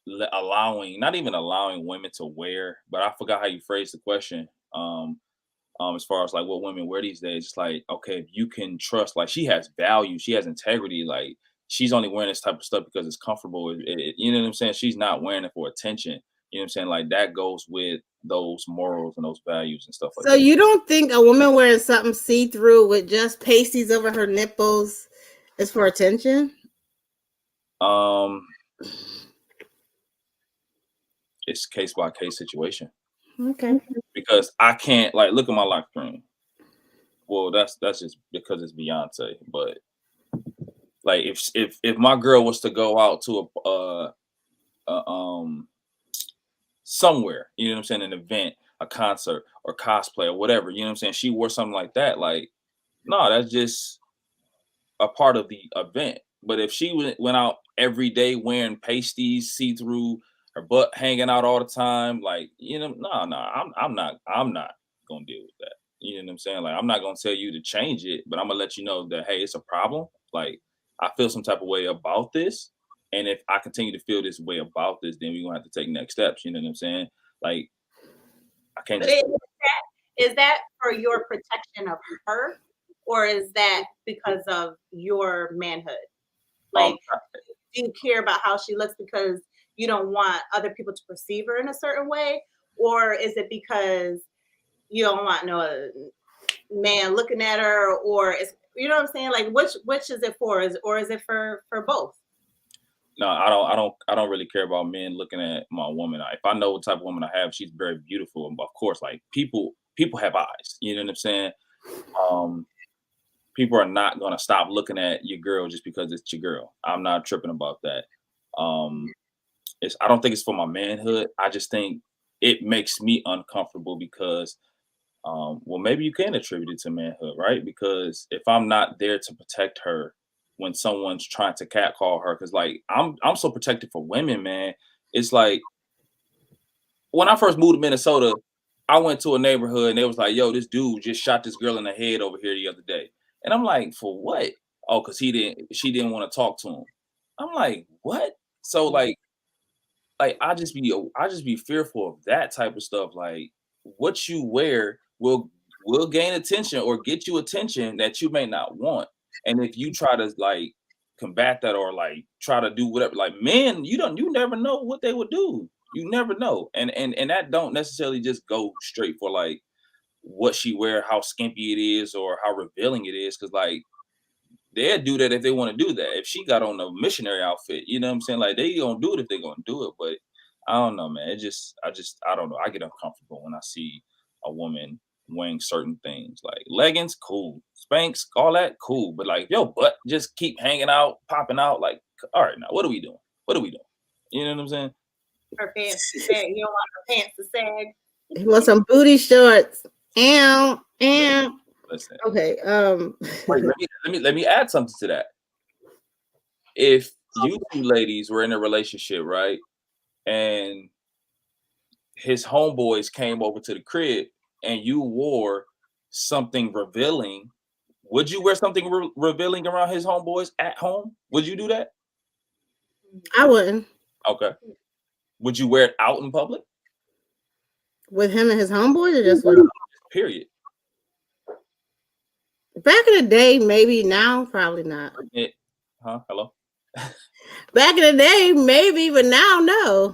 not even allowing women to wear, but I forgot how you phrased the question. As far as like what women wear these days, it's like, okay, if you can trust, like she has value, she has integrity, like she's only wearing this type of stuff because it's comfortable. You know what I'm saying? She's not wearing it for attention. You know what I'm saying? Like that goes with those morals and those values and stuff like that. So you don't think a woman wearing something see-through with just pasties over her nipples is for attention? It's case by case situation. Okay. Because I can't look at my life stream. Well, that's just because it's Beyonce. But like if my girl was to go out to somewhere, you know what I'm saying, an event, a concert, or cosplay or whatever, you know what I'm saying, she wore something like that, like, no, that's just a part of the event. But if she went out every day wearing pasties, see-through, her butt hanging out all the time, like, no, I'm not gonna deal with that. You know what I'm saying? Like, I'm not gonna tell you to change it, but I'm gonna let you know that, hey, it's a problem. Like, I feel some type of way about this, and if I continue to feel this way about this, then we're gonna have to take next steps. You know what I'm saying? Like, I can't. Is that for your protection of her, or is that because of your manhood? Like, do you care about how she looks because you don't want other people to perceive her in a certain way, or is it because you don't want no man looking at her, or you know what I'm saying? Like, which is it for? Is it for both? No, I don't really care about men looking at my woman. If I know what type of woman I have, she's very beautiful. And of course, like people have eyes. You know what I'm saying? People are not gonna stop looking at your girl just because it's your girl. I'm not tripping about that. I don't think it's for my manhood. I just think it makes me uncomfortable because, well, maybe you can attribute it to manhood, right? Because if I'm not there to protect her when someone's trying to catcall her, because like I'm so protective for women, man. It's like when I first moved to Minnesota, I went to a neighborhood and it was like, yo, this dude just shot this girl in the head over here the other day. And I'm like, for what? Oh, because she didn't want to talk to him. I'm like, what? So like I just be fearful of that type of stuff. Like what you wear will gain attention or get you attention that you may not want. And if you try to like combat that or like try to do whatever. Like men, you never know what they would do. You never know, and that don't necessarily just go straight for like what she wear, how skimpy it is, or how revealing it is. Because like they'll do that if they want to do that. If she got on a missionary outfit, you know what I'm saying? Like they gonna do it if they're gonna do it. But I don't know, man. I don't know. I get uncomfortable when I see a woman wearing certain things like leggings, cool, Spanx, all that, cool. But like yo, butt just keep hanging out, popping out. Like, all right, now what are we doing? What are we doing? You know what I'm saying? Her pants to sag. You don't want her pants to sag. He wants some booty shorts. And Listen. okay. Wait, let me add something to that. If you two ladies were in a relationship, right, and his homeboys came over to the crib and you wore something revealing, would you wear something revealing around his homeboys at home? Would you do that? I wouldn't. Okay. Would you wear it out in public? With him and his homeboys, or just with? Period. Back in the day, maybe. Now, probably not. Huh? Hello? Back in the day, maybe, but now, no.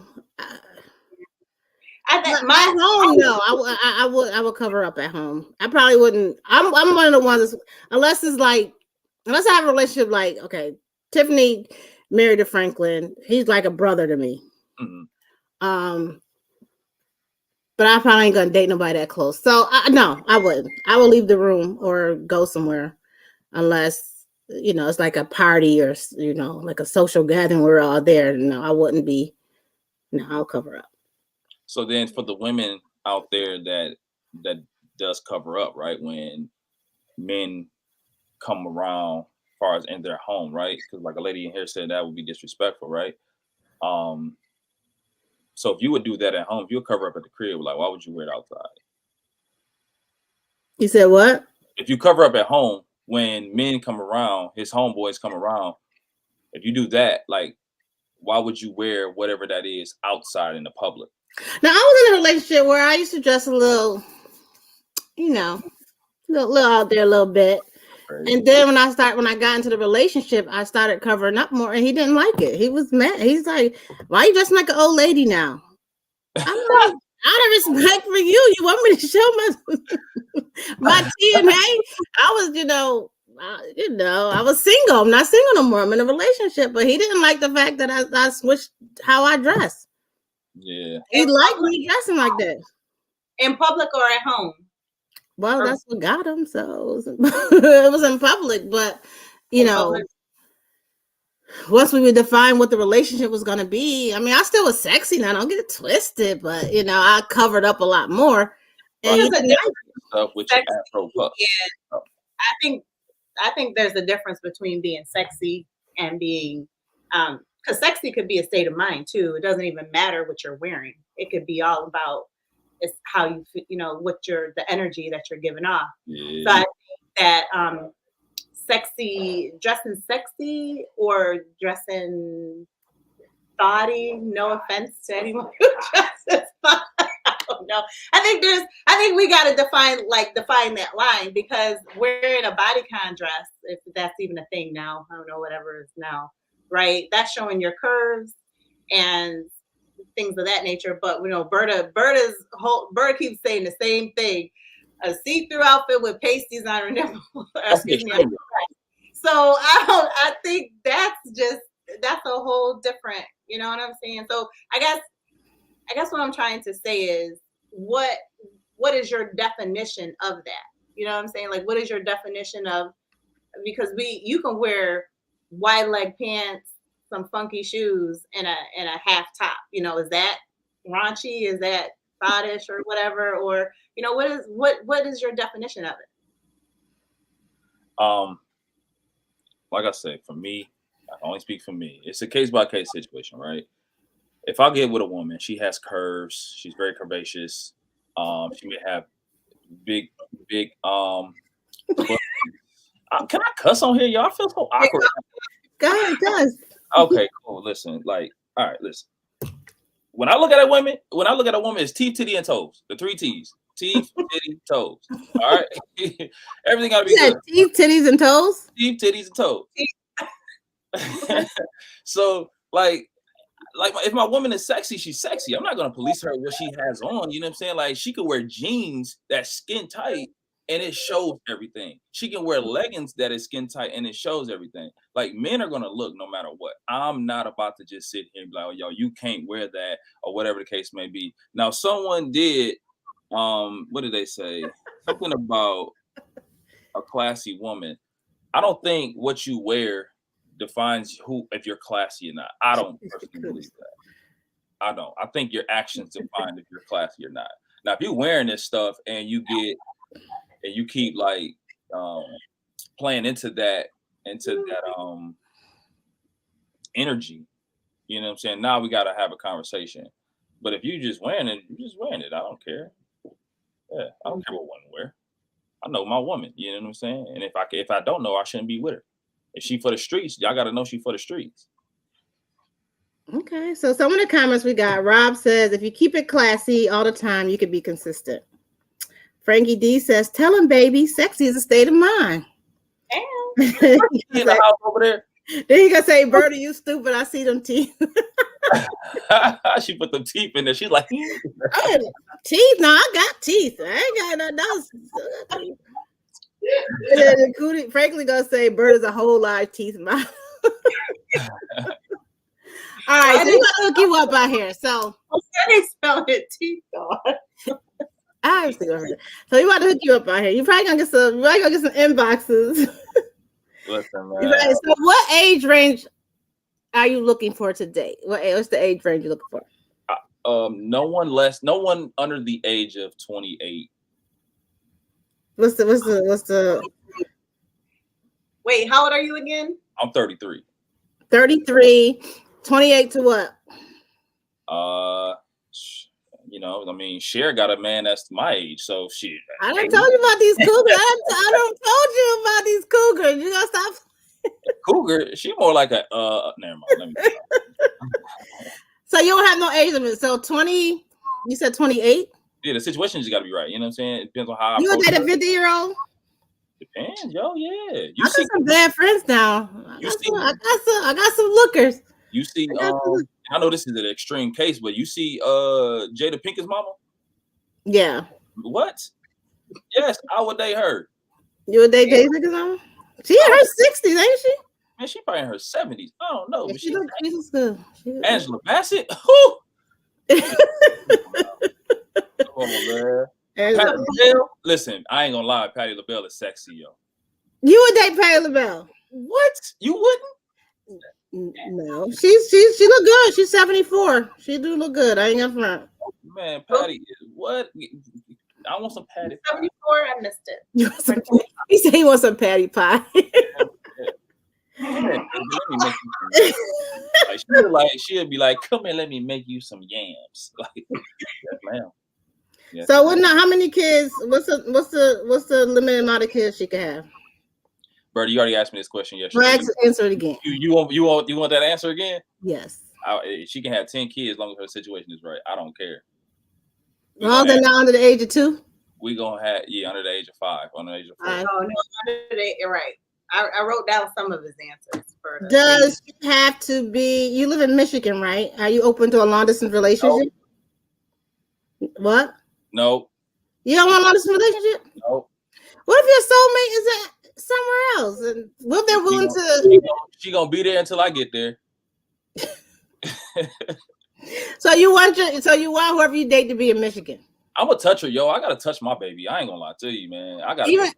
I think my home, no. I would cover up at home. I probably wouldn't. I'm one of the ones, unless I have a relationship like, okay, Tiffany married to Franklin. He's like a brother to me. Mm-hmm. But I probably ain't gonna date nobody that close. So no, I wouldn't. I would leave the room or go somewhere, unless it's like a party or like a social gathering. We're all there. No, I wouldn't be. No, I'll cover up. So then, for the women out there that does cover up, right? When men come around, as far as in their home, right? Because like a lady in here said, that would be disrespectful, right? So if you would do that at home, if you would cover up at the crib, like why would you wear it outside? You said what? If you cover up at home, when men come around, his homeboys come around, if you do that, like why would you wear whatever that is outside in the public? Now I was in a relationship where I used to dress a little, little out there a little bit. And then when I got into the relationship, I started covering up more, and he didn't like it. He was mad. He's like, "Why are you dressing like an old lady now?" I'm like, out of respect for you, you want me to show my TNA? I was, I was single. I'm not single no more. I'm in a relationship, but he didn't like the fact that I switched how I dress. Yeah, he liked me dressing like that. In public or at home? Well, that's what got him. So it was in public, but once we would define what the relationship was going to be, I mean, I still was sexy now. Don't get it twisted, but I covered up a lot more. And stuff with your Afro puff. Yeah, I think there's a difference between being sexy and being, because sexy could be a state of mind too. It doesn't even matter what you're wearing. It could be all about. It's how you the energy that you're giving off. Yeah. So I think that dressing sexy or dressing body, no offense to anyone who dresses I don't know. I think we got to define that line, because wearing a bodycon dress, if that's even a thing now, I don't know, whatever it is now, right? That's showing your curves and things of that nature. But Berta keeps saying the same thing: a see-through outfit with pasties on her nipple. So I think that's a whole different, you know what I'm saying? So I guess what I'm trying to say is, what is your definition of that? You know what I'm saying? Like, what is your definition of, because you can wear wide leg pants, some funky shoes, and a half top. Is that raunchy? Is that thottish or whatever? Or what is your definition of it? Like I said, for me, I can only speak for me. It's a case by case situation, right? If I get with a woman, she has curves, she's very curvaceous. She may have big. Can I cuss on here, y'all? I feel so awkward. Go ahead, cuss. Okay, cool. Listen, all right, listen. When I look at a woman, it's teeth, titty, and toes. The 3 T's: teeth, titty, toes. All right, everything gotta be good. Teeth, titties, and toes. Teeth, titties, and toes. So like if my woman is sexy, she's sexy. I'm not gonna police her what she has on. You know what I'm saying? Like she could wear jeans that's skin tight and it shows everything. She can wear leggings that is skin tight and it shows everything. Like men are gonna look no matter what. I'm not about to just sit here and be like, oh, yo, you can't wear that or whatever the case may be. Now, someone did what did they say? Something about a classy woman. I don't think what you wear defines who if you're classy or not. I don't personally believe that. I don't. I think your actions define if you're classy or not. Now, if you're wearing this stuff and you keep like playing into that energy, you know what I'm saying? Now we gotta have a conversation. But if you just wearing it, you're just wearing it. I don't care. Yeah, I don't care what one wear. I know my woman, you know what I'm saying? And if I don't know, I shouldn't be with her. If she for the streets, y'all gotta know she for the streets. Okay, so some of the comments we got. Rob says, if you keep it classy all the time, you can be consistent. Frankie D says, tell him, baby, sexy is a state of mind. In the house over there. Then you gonna say, Bertie, you stupid. I see them teeth. She put them teeth in there. She's like, teeth? No, I got teeth. I ain't got no nose. And then Frankly gonna say, Bert is a whole lot of teeth mouth. All right, so we gotta hook you up out here. So they spell it teeth on. I was thinking that. So we about to hook you up out here. You probably gonna get some. Inboxes. Listen, man. So, what age range are you looking for today? What's the age range you're looking for? No one under the age of 28. What's the? Wait, how old are you again? I'm 33. 33. 28 to what? You know, I mean, Cher got a man that's my age, so she. I done told you about these cougars. I done told you about these cougars. You gotta stop. Cougar, she more like a never mind. Let me So you don't have no age limit. So 20, you said 28? Yeah, the situation just gotta be right. You know what I'm saying? It depends on how you date a 50-year-old? Depends, yo, yeah. I got some bad friends now. I got some lookers. You see, I know this is an extreme case, but you see Jada Pinkett's mama? Yeah. What? Yes, I would date her. You would date Jada Pinkett's mama? She in her 60s, ain't she? Man, she probably in her 70s. I don't know. Yeah, she looks good. Angela Bassett? Come on, man. Patti LaBelle? Listen, I ain't gonna lie. Patti LaBelle is sexy, yo. You would date Patti LaBelle? What? You wouldn't? No, she look good. She's 74. She do look good. I ain't got front. Man, Patty, what? I want some Patty. 74. I missed it. He said he wants some patty pie. She'll be like, come here, let me make you some yams. Like, yes, ma'am. Yes, so what? How many kids? What's the limited amount of kids she can have? Bertie, you already asked me this question yesterday. Answer it again. You want that answer again? Yes. She can have 10 kids as long as her situation is right. I don't care. Well, they're not under the age of 2. We gonna have under the age of 5, under the age of 4. Oh no, you're right. I wrote down some of his answers. Does it have to be? You live in Michigan, right? Are you open to a long distance relationship? No. What? No. You don't want a long distance relationship? No. What if your soulmate is at somewhere else, and what they're willing to? She gonna be there until I get there. So you want whoever you date to be in Michigan? I'm gonna touch her, yo. I gotta touch my baby. I ain't gonna lie to you, man. I gotta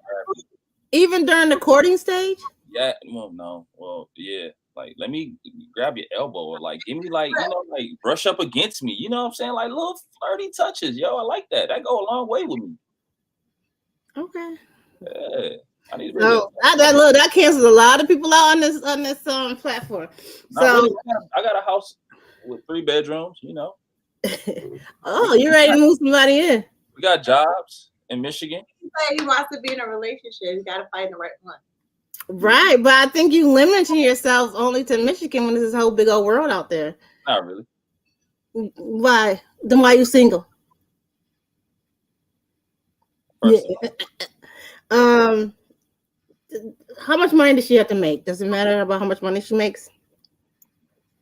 even during the courting stage. Yeah, well, no, well, yeah. Like, let me grab your elbow, or like, give me like, like brush up against me. You know what I'm saying? Like little flirty touches, yo. I like that. That go a long way with me. Okay. Yeah. I need to that cancels a lot of people out on this platform. So really, I got a house with 3 bedrooms, Oh, you're ready to move somebody in. We got jobs in Michigan. He wants to be in a relationship. He's got to find the right one. Right, but I think you limiting yourself only to Michigan when there's this whole big old world out there. Not really. Why? Then why are you single? Yeah. How much money does she have to make? Does it matter about how much money she makes?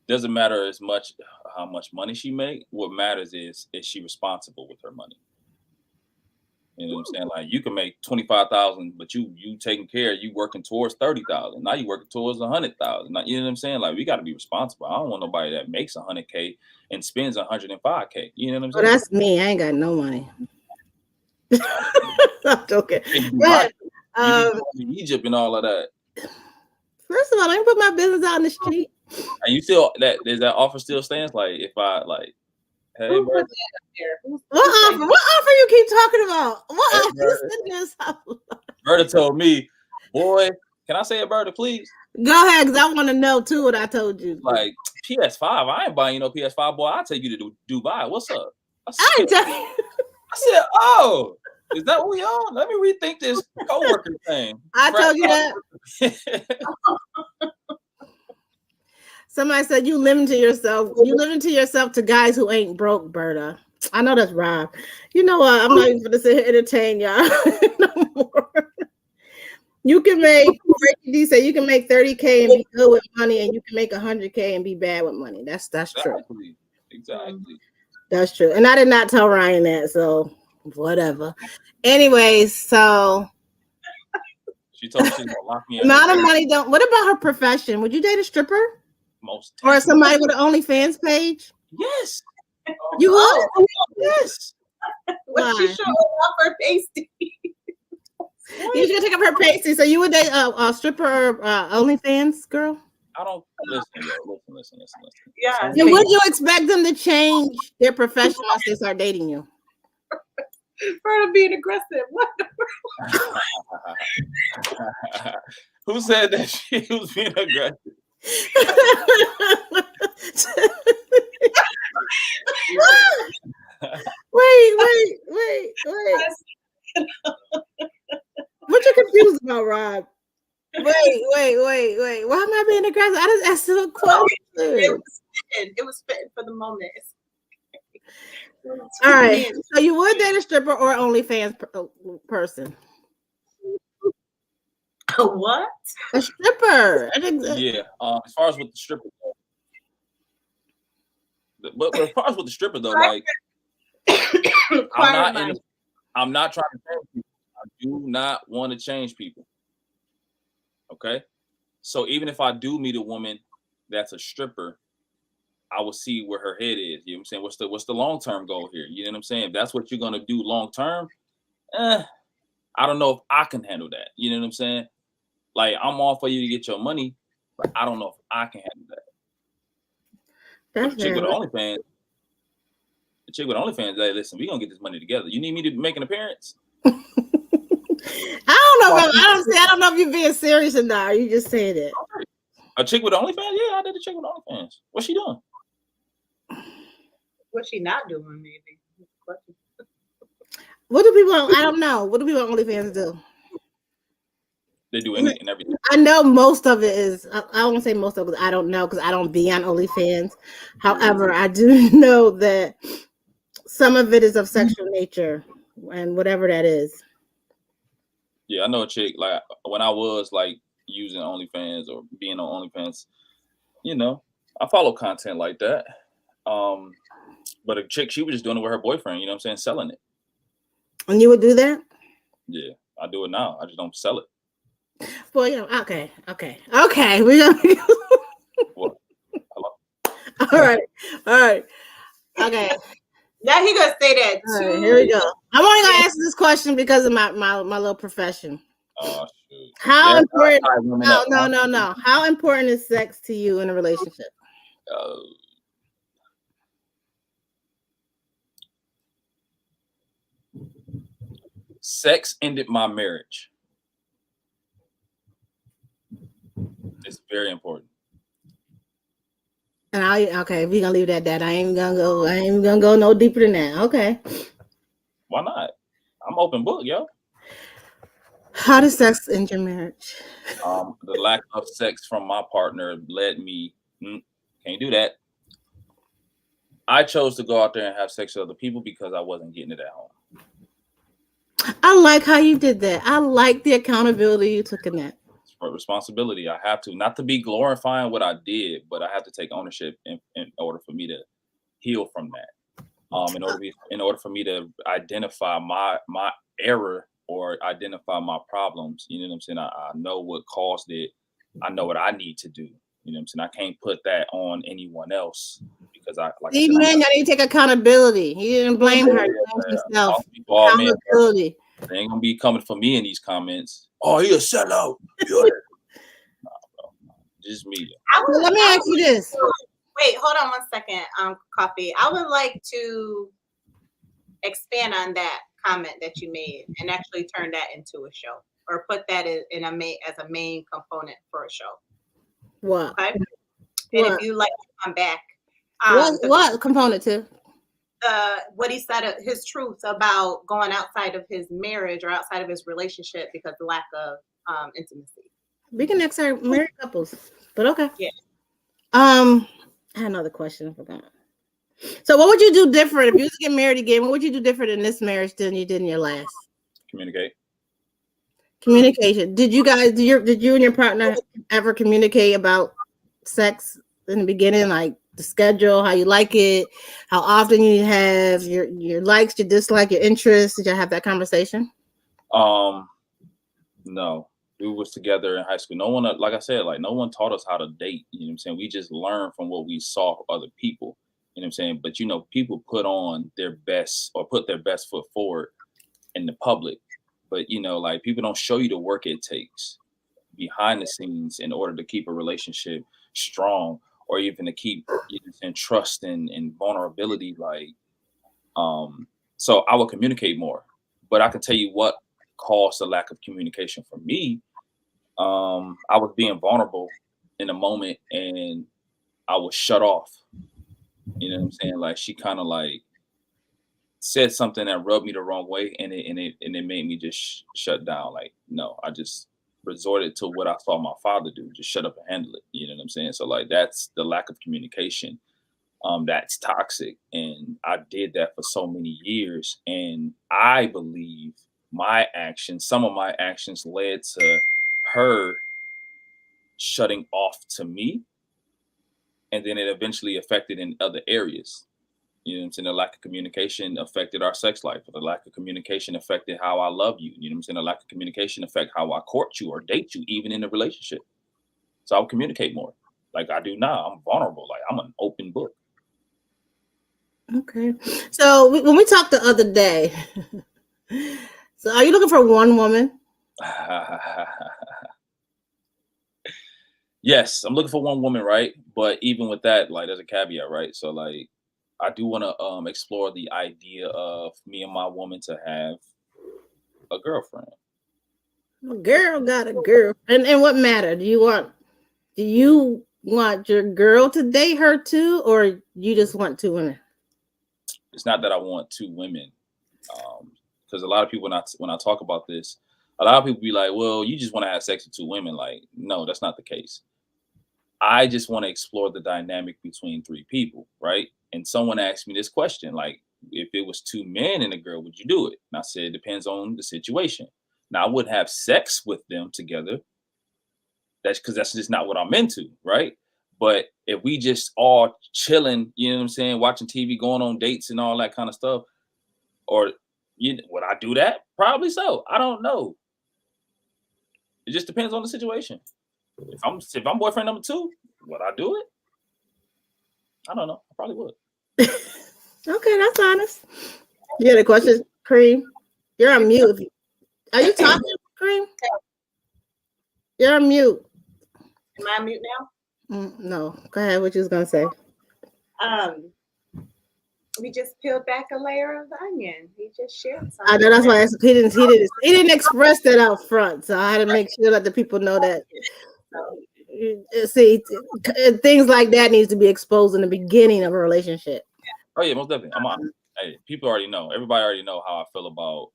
Doesn't matter as much how much money she make. What matters is she responsible with her money. You know what I'm saying? Like you can make 25,000, but you taking care, you working towards 30,000. Now you working towards 100,000. You know what I'm saying? Like we got to be responsible. I don't want nobody that makes 100K and spends 105K. You know what I'm Oh, saying? that's me. I ain't got no money. I'm joking. But, you be going to Egypt and all of that. First of all, let me put my business out in the street. And you still that offer still stands? Like if I like, hey, Who put bro, that up there? What offer? What offer you keep talking about? What offer? Berta told me, boy, can I say it, Berta, please? Go ahead, because I want to know too what I told you. Like PS5, I ain't buying you no PS5, boy. I'll take you to Dubai. What's up? I said, oh, is that what we on? Let me rethink this coworker thing. I told you that. Somebody said you limit yourself. You limit yourself to guys who ain't broke, Berta. I know that's Rob. You know what? I'm not even going to sit here and entertain y'all no more. You can make, you can make 30K and be good with money, and you can make 100K and be bad with money. That's true. Exactly. That's true. And I did not tell Ryan that, so whatever. Anyways, so she told me she's gonna lock me in. Amount of money don't. What about her profession? Would you date a stripper? Most or somebody with an OnlyFans page? Yes. You would? Yes. What she showing off her pasty? You should take up her pasty. So you would date a stripper or OnlyFans girl? I don't listen. Yeah. And would you expect them to change their profession once they start dating you? For her being aggressive. What the Who said that she was being aggressive? Wait. What you confused about, Rob? Wait. Why am I being aggressive? I just asked a question. It was fitting for the moment. All right. So you would date a stripper or OnlyFans person? What? A stripper. Yeah. As far as with the stripper, but as far as with the stripper though, like I'm not trying to change people. I do not want to change people. Okay. So even if I do meet a woman that's a stripper, I will see where her head is. You know what I'm saying? What's the long-term goal here? You know what I'm saying? If that's what you're gonna do long-term, I don't know if I can handle that. You know what I'm saying? Like I'm all for you to get your money, but I don't know if I can handle that. That's the chick with OnlyFans, hey, listen, we gonna get this money together. You need me to make an appearance? I don't know. I don't know if you're being serious or not. Or you just saying it. A chick with OnlyFans? Yeah, I did a chick with OnlyFans. What's she doing? What's she not doing? Maybe. What do people? I don't know. What do people on OnlyFans do? They do anything and everything. I know most of it is. I won't say most of it. I don't know because I don't be on OnlyFans. However, I do know that some of it is of sexual nature, and whatever that is. Yeah, I know a chick. Like when I was like using OnlyFans or being on OnlyFans, you know, I follow content like that. But a chick, she was just doing it with her boyfriend. You know what I'm saying? Selling it. And you would do that? Yeah, I do it now. I just don't sell it. Well, you know, okay. We're gonna. What? Hello? All right. Okay. Now he gonna say that too. Right, here we go. I'm only gonna answer this question because of my little profession. Oh shoot. How important? No. How important is sex to you in a relationship? Sex ended my marriage. It's very important. And we're gonna leave it at that. I ain't gonna go no deeper than that. Okay. Why not? I'm open book, yo. How does sex end your marriage? The lack of sex from my partner led me. Can't do that. I chose to go out there and have sex with other people because I wasn't getting it at home. I like how you did that. I like the accountability you took in that. For responsibility. I have to, not to be glorifying what I did, but I have to take ownership in order for me to heal from that. In order for me to identify my error or identify my problems, you know what I'm saying? I know what caused it. I know what I need to do. You know what I'm saying? I can't put that on anyone else because like I See, said, man, I need to take accountability. He didn't blame her. He blamed himself. people, oh man, Accountability. they ain't gonna be coming for me in these comments. Oh, he a sellout. Just me. Well, let me ask you this. Wait, hold on 1 second, Coffee. I would like to expand on that comment that you made and actually turn that into a show or put that as a main component for a show. What? Okay. And What? if you like to come back, what component to? What he said, his truth about going outside of his marriage or outside of his relationship because of the lack of intimacy. We can next our married couples, but okay. Yeah. I had another question. I forgot. So, what would you do different if you was to get married again? What would you do different in this marriage than you did in your last? Communicate. Communication. Did you and your partner ever communicate about sex in the beginning, like the schedule, how you like it, how often you have your likes, your dislike, your interests? Did you have that conversation? No. We was together in high school. No one, like I said, like no one taught us how to date. You know what I'm saying? We just learned from what we saw other people. You know what I'm saying? But people put on their best or put their best foot forward in the public. But like people don't show you the work it takes behind the scenes in order to keep a relationship strong or even to keep trust and vulnerability. So I will communicate more. But I can tell you what caused the lack of communication for me. I was being vulnerable in a moment and I was shut off. You know what I'm saying? Like she kind of like said something that rubbed me the wrong way and it made me just shut down. Like, no, I just resorted to what I saw my father do, just shut up and handle it. You know what I'm saying? So like that's the lack of communication. That's toxic. And I did that for so many years. And I believe some of my actions led to her shutting off to me. And then it eventually affected in other areas. You know what I'm saying? The lack of communication affected our sex life. The lack of communication affected how I love you. You know what I'm saying? The lack of communication affect how I court you or date you, even in a relationship. So I'll communicate more. Like I do now. I'm vulnerable. Like I'm an open book. Okay. So when we talked the other day, so are you looking for one woman? Yes, I'm looking for one woman, right? But even with that, like there's a caveat, right? So like I do want to explore the idea of me and my woman to have a girlfriend. A girl got a girl. And what matter? Do you want your girl to date her too, or you just want two women? It's not that I want two women. Because a lot of people when I talk about this, a lot of people be like, well, you just want to have sex with two women. Like, no, that's not the case. I just want to explore the dynamic between three people, right? And someone asked me this question, like, if it was two men and a girl, would you do it? And I said, it depends on the situation. Now, I wouldn't have sex with them together. That's because that's just not what I'm into, right? But if we just all chilling, you know what I'm saying, watching TV, going on dates and all that kind of stuff, or would I do that? Probably so. I don't know. It just depends on the situation. If I'm boyfriend number two, would I do it? I don't know. I probably would. Okay, that's honest. You had a question, Quream? You're on mute. Are you talking, Quream? You're on mute. Am I on mute now? No. Go ahead. What you was gonna say? We just peeled back a layer of the onion. He just shared something. I know that's why he didn't express that out front. So I had to make sure that the people know that. See, things like that needs to be exposed in the beginning of a relationship. Oh yeah, most definitely. Hey, people already know. Everybody already know how I feel about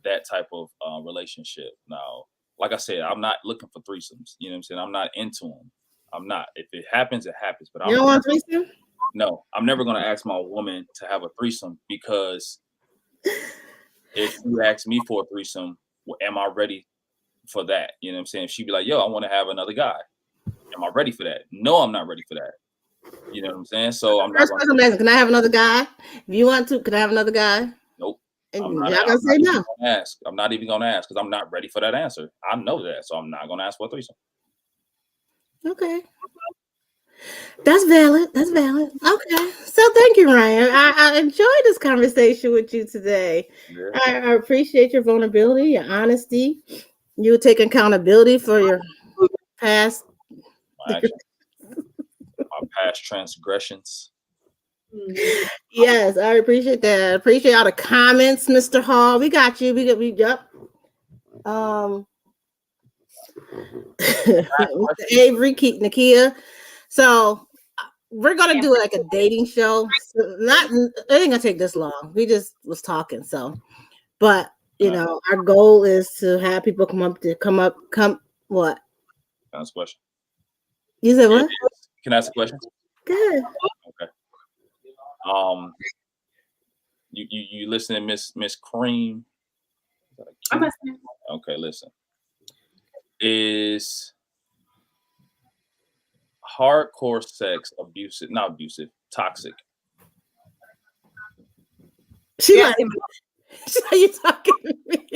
that type of relationship. Now, like I said, I'm not looking for threesomes. You know what I'm saying? I'm not into them. I'm not. If it happens, it happens. But you don't want threesome? No, I'm never going to ask my woman to have a threesome because if you ask me for a threesome, am I ready for that? You know what I'm saying? If she'd be like, yo, I want to have another guy. Am I ready for that? No, I'm not ready for that. You know what I'm saying? So I'm not First going question I'm asking, can I have another guy? If you want to, can I have another guy? Nope. And I'm y'all not, gonna say no. gonna ask. I'm not even gonna ask because I'm not ready for that answer. I know that, so I'm not gonna ask for a threesome. Okay. That's valid. That's valid. Okay. So thank you, Ryan. I enjoyed this conversation with you today. Yeah. I appreciate your vulnerability, your honesty. You take accountability for your past. My past transgressions. Yes, I appreciate that. I appreciate all the comments, Mr. Hall. We got you. We yep. Avery, Nakia. So we're gonna do like a dating show. So not it ain't gonna take this long. We just was talking. So, but you know, our goal is to have people come what? Can I ask a question? You said what? Can I ask a question? Good. Okay. You listening, Miss Quream? I'm listening. Okay, listen. Is hardcore sex abusive? Not abusive, toxic. She like, you talking to me?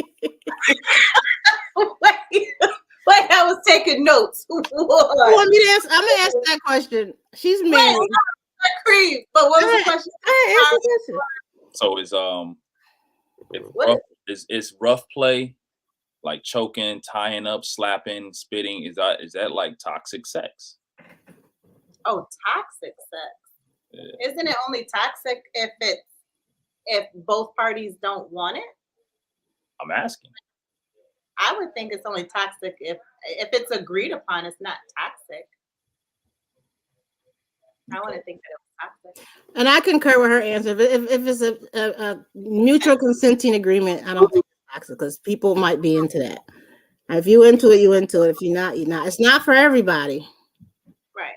Wait, I was taking notes. What? Want me to ask? I'm gonna ask that question. She's married. Cream, but what was the question? So is rough play, like choking, tying up, slapping, spitting? Is that like toxic sex? Oh, toxic sex. Yeah. Isn't it only toxic if both parties don't want it? I'm asking. I would think it's only toxic if it's agreed upon. It's not toxic. I want to think that it was toxic. And I concur with her answer. If it's a mutual consenting agreement, I don't think it's toxic because people might be into that. If you into it, you into it. If you're not, you're not. It's not for everybody. Right.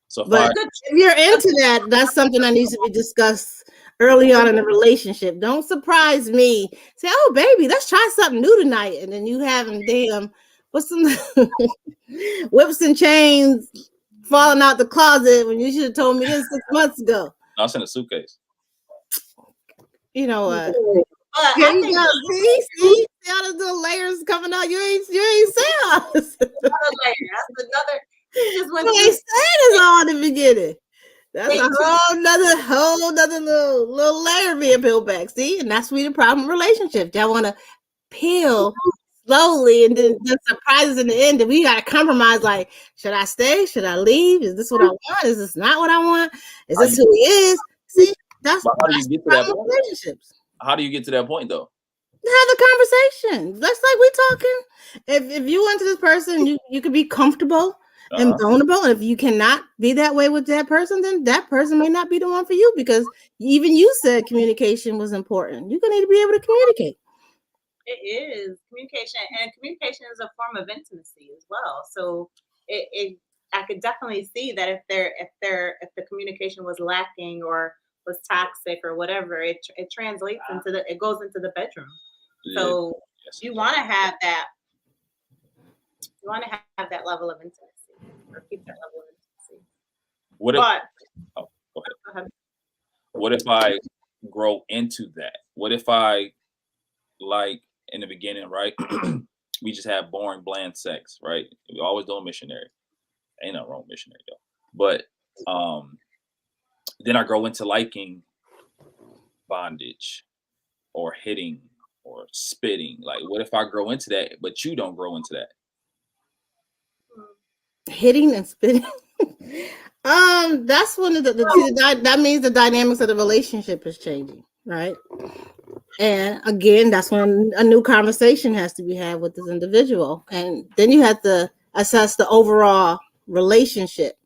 So but if you're into that, that's something that needs to be discussed early on in the relationship. Don't surprise me. Say, oh, baby, let's try something new tonight. And then you having what's some whips and chains falling out the closet when you should have told me this 6 months ago. I was in a suitcase. You know what? Yeah, you got see all the little layers coming out. You ain't saying another layer. That's another. You ain't saying this all in the beginning. That's a whole nother little layer being peeled back. See, and that's the problem with relationships. Y'all want to peel slowly, and then surprises in the end. And we got to compromise. Like, should I stay? Should I leave? Is this what I want? Is this not what I want? Is this who he is? See, that's how do you get to that point? Relationships. How do you get to that point, though? Have the conversation. That's like we talking. If you want to this person, you could be comfortable and vulnerable. And if you cannot be that way with that person, then that person may not be the one for you, because even you said communication was important. You're gonna need to be able to communicate. It is communication, and communication is a form of intimacy as well. So I could definitely see that if the communication was lacking or was toxic or whatever, it translates it goes into the bedroom. So you want to have that. You want to have that level of intimacy, or keep that level of intimacy. Go ahead. What if I grow into that? What if I, like in the beginning, right? We just have boring, bland sex, right? We always do a missionary. Ain't nothing wrong with missionary though. But then I grow into liking bondage or hitting or spitting. Like, what if I grow into that, but you don't grow into that? Hitting and spitting. That's one of that means the dynamics of the relationship is changing, right? And again, that's when a new conversation has to be had with this individual. And then you have to assess the overall relationship,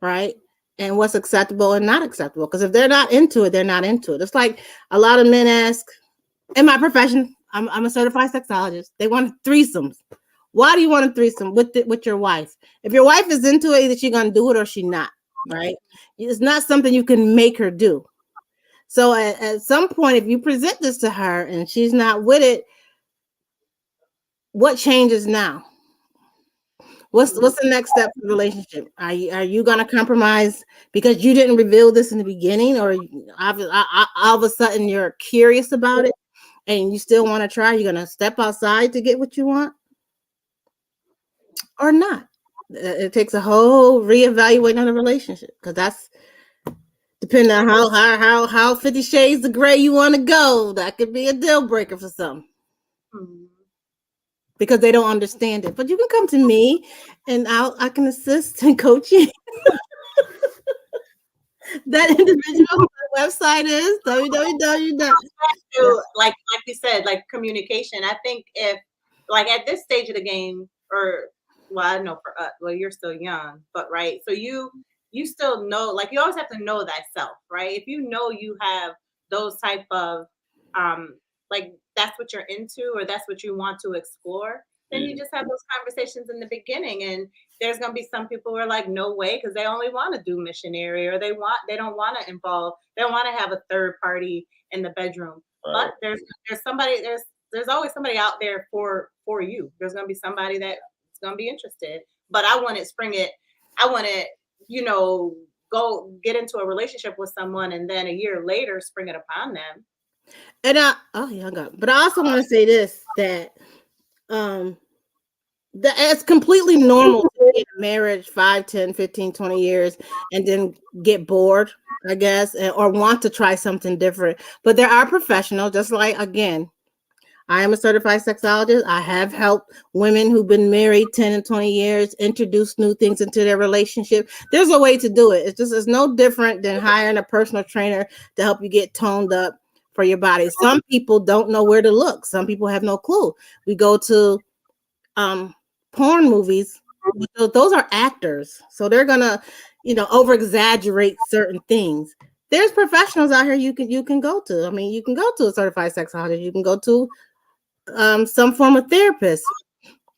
right? And what's acceptable and not acceptable. Because if they're not into it, they're not into it. It's like a lot of men ask, in my profession, I'm a certified sexologist, they want threesomes. Why do you want a threesome with your wife? If your wife is into it, either she's gonna do it or she's not, right? It's not something you can make her do. So at some point, if you present this to her and she's not with it, what changes now? What's the next step in the relationship? Are you gonna compromise because you didn't reveal this in the beginning, or all of a sudden you're curious about it and you still want to try? You're gonna step outside to get what you want, or not? It takes a whole reevaluating on the relationship, because that's depending on how 50 shades of gray you want to go. That could be a deal breaker for some. Because they don't understand it. But you can come to me and I can assist and coach you. That individual website is www. Like we said, like communication. I think if like at this stage of the game, or well, I know for us, well, you're still young, but right. So you still know, like you always have to know thyself, right? If you know you have those type of like that's what you're into or that's what you want to explore, then you just have those conversations in the beginning. And there's gonna be some people who are like, no way, because they only want to do missionary, or they don't want to involve, they don't want to have a third party in the bedroom. But there's somebody, there's always somebody out there for you. There's gonna be somebody that's gonna be interested. But I want to, go get into a relationship with someone and then a year later spring it upon them. And but I also want to say this, that it's completely normal to be in a marriage 5, 10, 15, 20 years and then get bored, I guess, or want to try something different. But there are professionals, just like, again, I am a certified sexologist. I have helped women who've been married 10 and 20 years introduce new things into their relationship. There's a way to do it. It's no different than hiring a personal trainer to help you get toned up for your body. Some people don't know where to look. Some people have no clue. We go to porn movies. Those are actors. So they're going to, over exaggerate certain things. There's professionals out here you can go to. I mean, you can go to a certified sexologist. You can go to some form of therapist.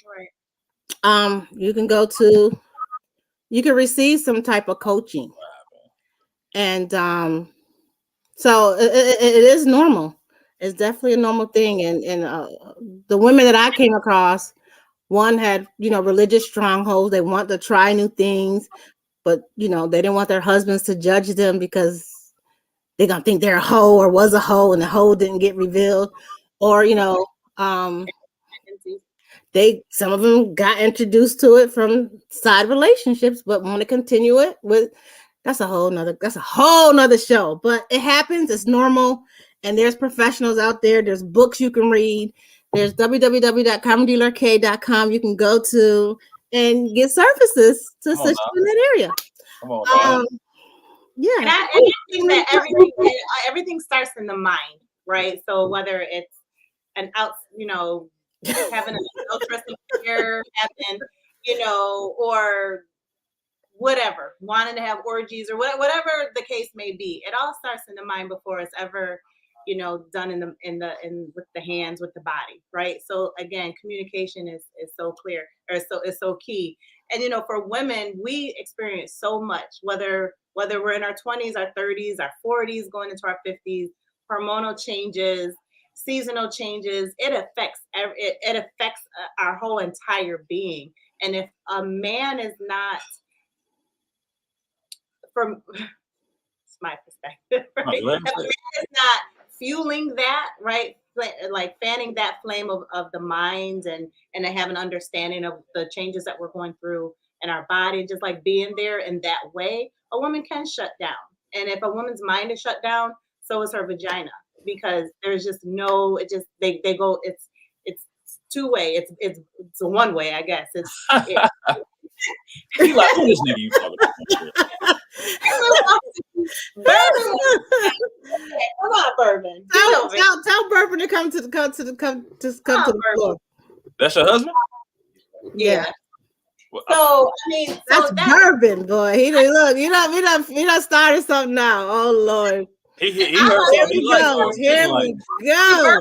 Right. You can receive some type of coaching. And so it is normal. It's definitely a normal thing. And the women that I came across, one had, religious strongholds. They want to try new things, but, they didn't want their husbands to judge them because they're going to think they're a hoe or was a hoe and the hoe didn't get revealed. Or, some of them got introduced to it from side relationships, but want to continue it with, that's a whole nother show. But it happens, it's normal. And there's professionals out there. There's books you can read. There's www.commondealerk.com you can go to and get services to assist you in that area. Come on, yeah. And I think that everything starts in the mind, right? So whether it's an having an interesting career, having, or whatever, wanting to have orgies or whatever the case may be, it all starts in the mind before it's ever, done with the hands, with the body, right? So again, communication is so clear, or is so key. And for women, we experience so much, whether we're in our 20s, our 30s, our 40s, going into our 50s, hormonal changes, seasonal changes. It affects our whole entire being. And if a man is not, from my perspective, right? If a man is not fueling that, right, like fanning that flame of the mind and to have an understanding of the changes that we're going through in our body, just like being there in that way, a woman can shut down. And if a woman's mind is shut down, so is her vagina, because there's just no, it just they go, it's two-way, it's a one-way, I guess. He like, who this nigga you talking about? Bourbon. Come on, Bourbon. Tell Bourbon to come to the floor. That's your husband? Yeah. So that's Bourbon, boy. He done started something now. Oh Lord. He heard Here we go.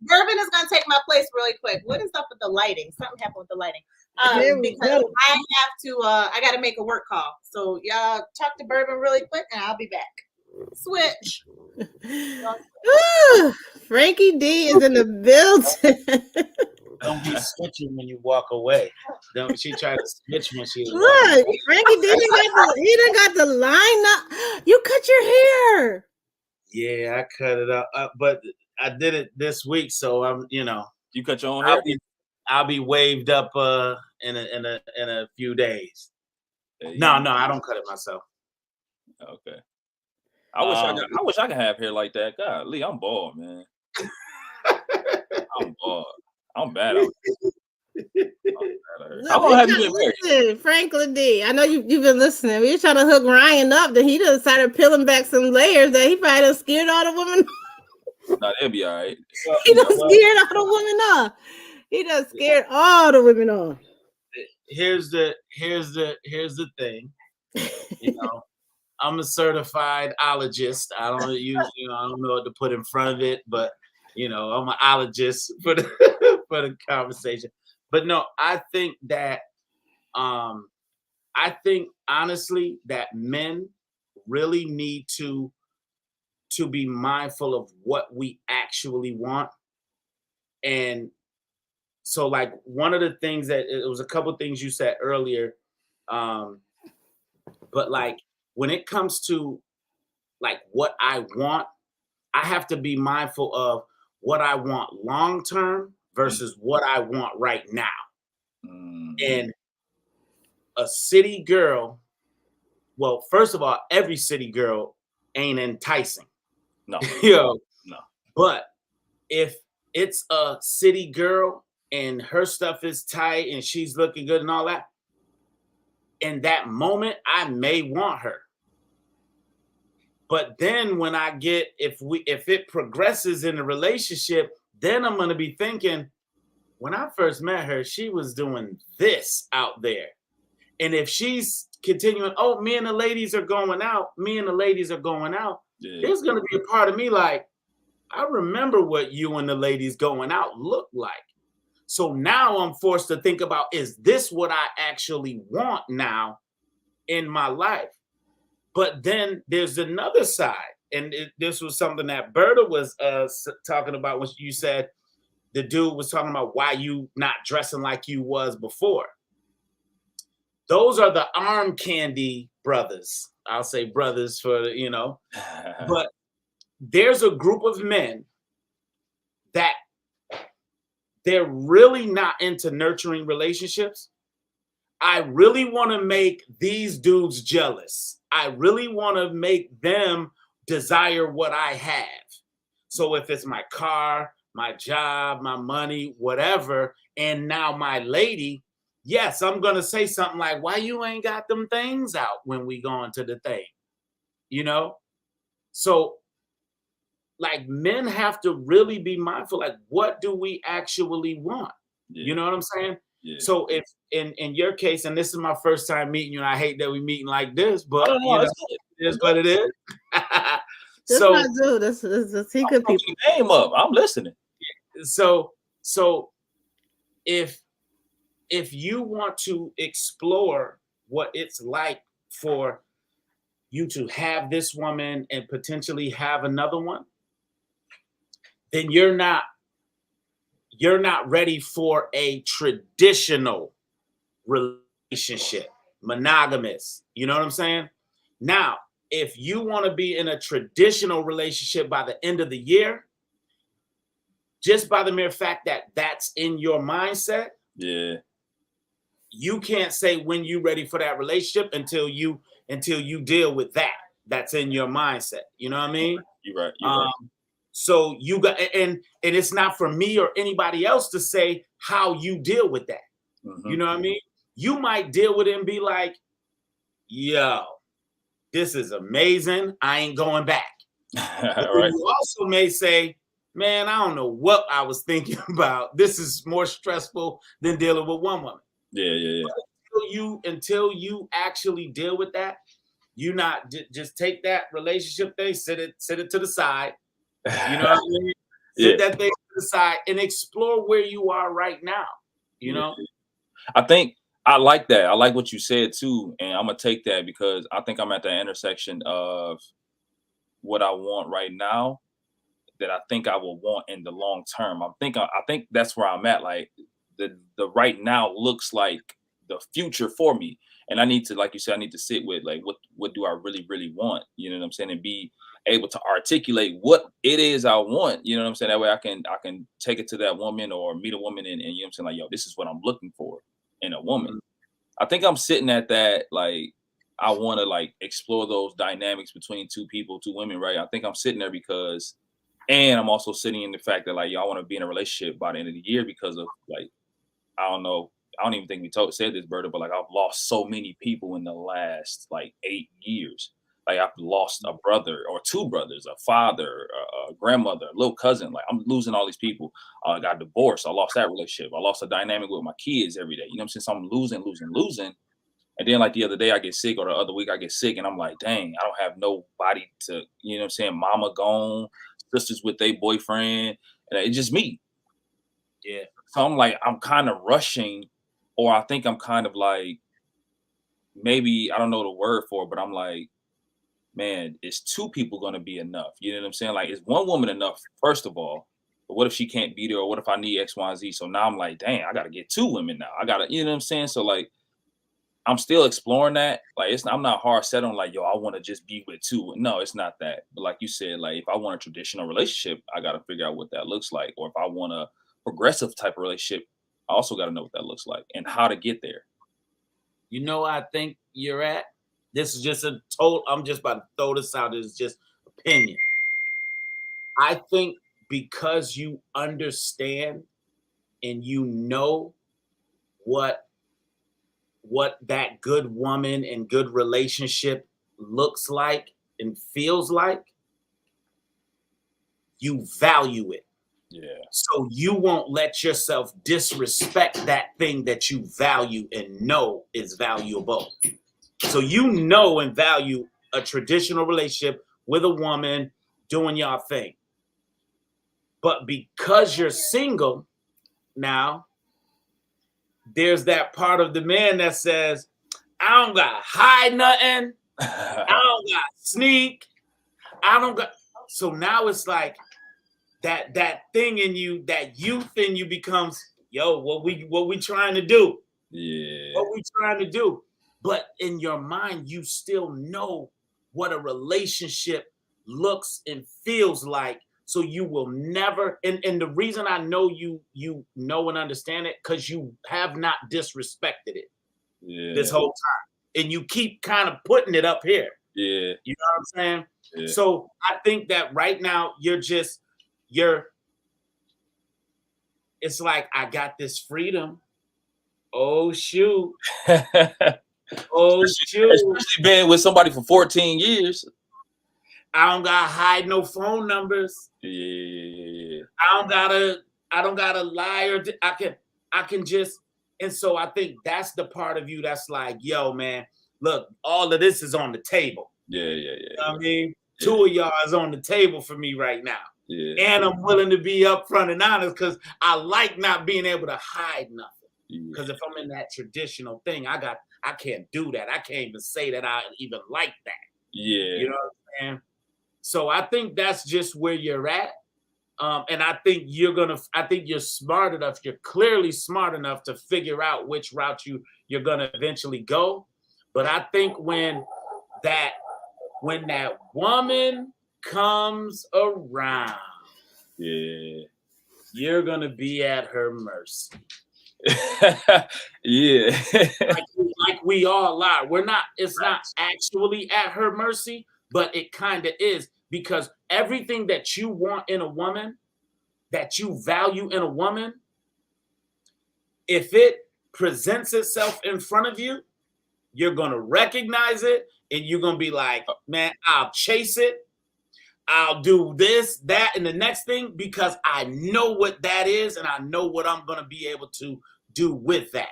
Bourbon is gonna take my place really quick. What is up with the lighting? Something happened with the lighting. Because I got to make a work call. So y'all talk to Bourbon really quick and I'll be back. Switch. Frankie D is in the building. Don't be switching when you walk away. Don't she try to switch when she was Look, walking Frankie D he done got the line up. You cut your hair. Yeah, I cut it up, but I did it this week, so I'm, you cut your own hair. I'll be waved up in a few days. No, I don't cut it myself. Okay. I wish I could have hair like that. God, Lee, I'm bald, man. I'm bald. I'm bad out here. How long have you been married? Franklin D. I know you've been listening. We were trying to hook Ryan up that he done started peeling back some layers that he probably done scared all the women. No, it'll be all right. He done scared all the women off. He done scared all the women off. Here's the thing. I'm a certified ologist. I don't know what to put in front of it, but I'm an ologist for the for the conversation. But no, I think honestly that men really need to be mindful of what we actually want. And so like one of the things that it was a couple things you said earlier, but like when it comes to like what I want, I have to be mindful of what I want long term versus what I want right now. And a city girl, well, first of all, every city girl ain't enticing. No. No. But if it's a city girl and her stuff is tight and she's looking good and all that, in that moment, I may want her. But then when I get, if it progresses in the relationship, then I'm going to be thinking, when I first met her, she was doing this out there. And if she's continuing, me and the ladies are going out, there's going to be a part of me like, I remember what you and the ladies going out looked like. So now I'm forced to think about, is this what I actually want now in my life? But then there's another side. And this was something that Berta was talking about when you said the dude was talking about why you not dressing like you was before. Those are the arm candy brothers. I'll say brothers for, but there's a group of men that they're really not into nurturing relationships. I really want to make these dudes jealous. I really want to make them desire what I have. So if it's my car, my job, my money, whatever, and now my lady, yes, I'm going to say something like, why you ain't got them things out when we go into the thing? So like men have to really be mindful, like what do we actually want? Yeah. You know what I'm saying? Yeah. So if in your case, and this is my first time meeting you, and I hate that we meeting like this, but it is what it is. So I do. This he could people name up. I'm listening. So if you want to explore what it's like for you to have this woman and potentially have another one, then you're not ready for a traditional relationship, monogamous. You know what I'm saying? Now, if you want to be in a traditional relationship by the end of the year, just by the mere fact that that's in your mindset, you can't say when you're ready for that relationship until you deal with that. That's in your mindset. You know what I mean? You're right. So you got, and it's not for me or anybody else to say how you deal with that. Mm-hmm. You know what I mean? You might deal with it and be like, yo, this is amazing. I ain't going back. Right. You also may say, man, I don't know what I was thinking about. This is more stressful than dealing with one woman. Yeah. Until you actually deal with that, you not just take that relationship thing, sit it to the side. You know what I mean? Sit that thing to the side and explore where you are right now. You know? I think I like that. I like what you said too. And I'm gonna take that because I think I'm at the intersection of what I want right now that I think I will want in the long term. I think that's where I'm at. Like the right now looks like the future for me. And I need to, like you said, I need to sit with like what do I really, really want? You know what I'm saying? And be able to articulate what it is I want. You know what I'm saying? That way I can take it to that woman or meet a woman and you know what I'm saying, like, yo, this is what I'm looking for in a woman. I think I'm sitting at that, like, I want to like explore those dynamics between two people, two women, right? I think I'm sitting there because, and I'm also sitting in the fact that like, y'all want to be in a relationship by the end of the year because of like, I don't know, I don't even think we said this, Berta, but like I've lost so many people in the last like 8 years. Like I've lost a brother or two brothers, a father, a grandmother, a little cousin. Like I'm losing all these people. I got divorced. I lost that relationship. I lost a dynamic with my kids every day. You know what I'm saying? So I'm losing. And then like the other day I get sick or the other week I get sick and I'm like, dang, I don't have nobody to, you know what I'm saying? Mama gone, sisters with their boyfriend. And it's just me. Yeah. So I'm like, I'm kind of rushing, or I think I'm kind of like, maybe I don't know the word for it, but I'm like, man, is two people going to be enough? You know what I'm saying? Like, is one woman enough, first of all? But what if she can't be there? Or what if I need X, Y, and Z? So now I'm like, dang, I got to get two women now. I got to, you know what I'm saying? So like, I'm still exploring that. Like, I'm not hard set on like, yo, I want to just be with two. No, it's not that. But like you said, like if I want a traditional relationship, I got to figure out what that looks like. Or if I want a progressive type of relationship, I also got to know what that looks like and how to get there. You know, I think you're at. This is just a total. I'm just about to throw this out. It's just opinion. I think because you understand and you know what that good woman and good relationship looks like and feels like, you value it. Yeah. So you won't let yourself disrespect that thing that you value and know is valuable. So you know and value a traditional relationship with a woman doing your thing. But because you're single now, there's that part of the man that says, I don't got to hide nothing. I don't got to sneak. I don't got. So now it's like that thing in you, that youth in you becomes, yo, what we trying to do? Yeah. What we trying to do? But in your mind, you still know what a relationship looks and feels like. So you will never, and the reason I know you know and understand it, because you have not disrespected it this whole time. And you keep kind of putting it up here. Yeah. You know what I'm saying? Yeah. So I think that right now it's like, I got this freedom. Oh shoot. Oh shoot. Especially being with somebody for 14 years. I don't gotta hide no phone numbers. Yeah. I don't gotta lie, or I can just. And so I think that's the part of you that's like, yo, man, look, all of this is on the table. Yeah. You know what I mean? Yeah. Two of y'all is on the table for me right now. Yeah. And I'm willing to be upfront and honest because I like not being able to hide nothing. Because if I'm in that traditional thing, I can't do that. I can't even say that I even like that. Yeah. You know what I'm saying? So I think that's just where you're at. And I think you're smart enough. You're clearly smart enough to figure out which route you're gonna eventually go. But I think when that woman comes around, yeah, you're gonna be at her mercy. Yeah. like we all are. It's not actually at her mercy, but it kind of is, because everything that you want in a woman, that you value in a woman, if it presents itself in front of you, you're going to recognize it and you're going to be like, man, I'll chase it. I'll do this, that, and the next thing, because I know what that is and I know what I'm going to be able to do with that.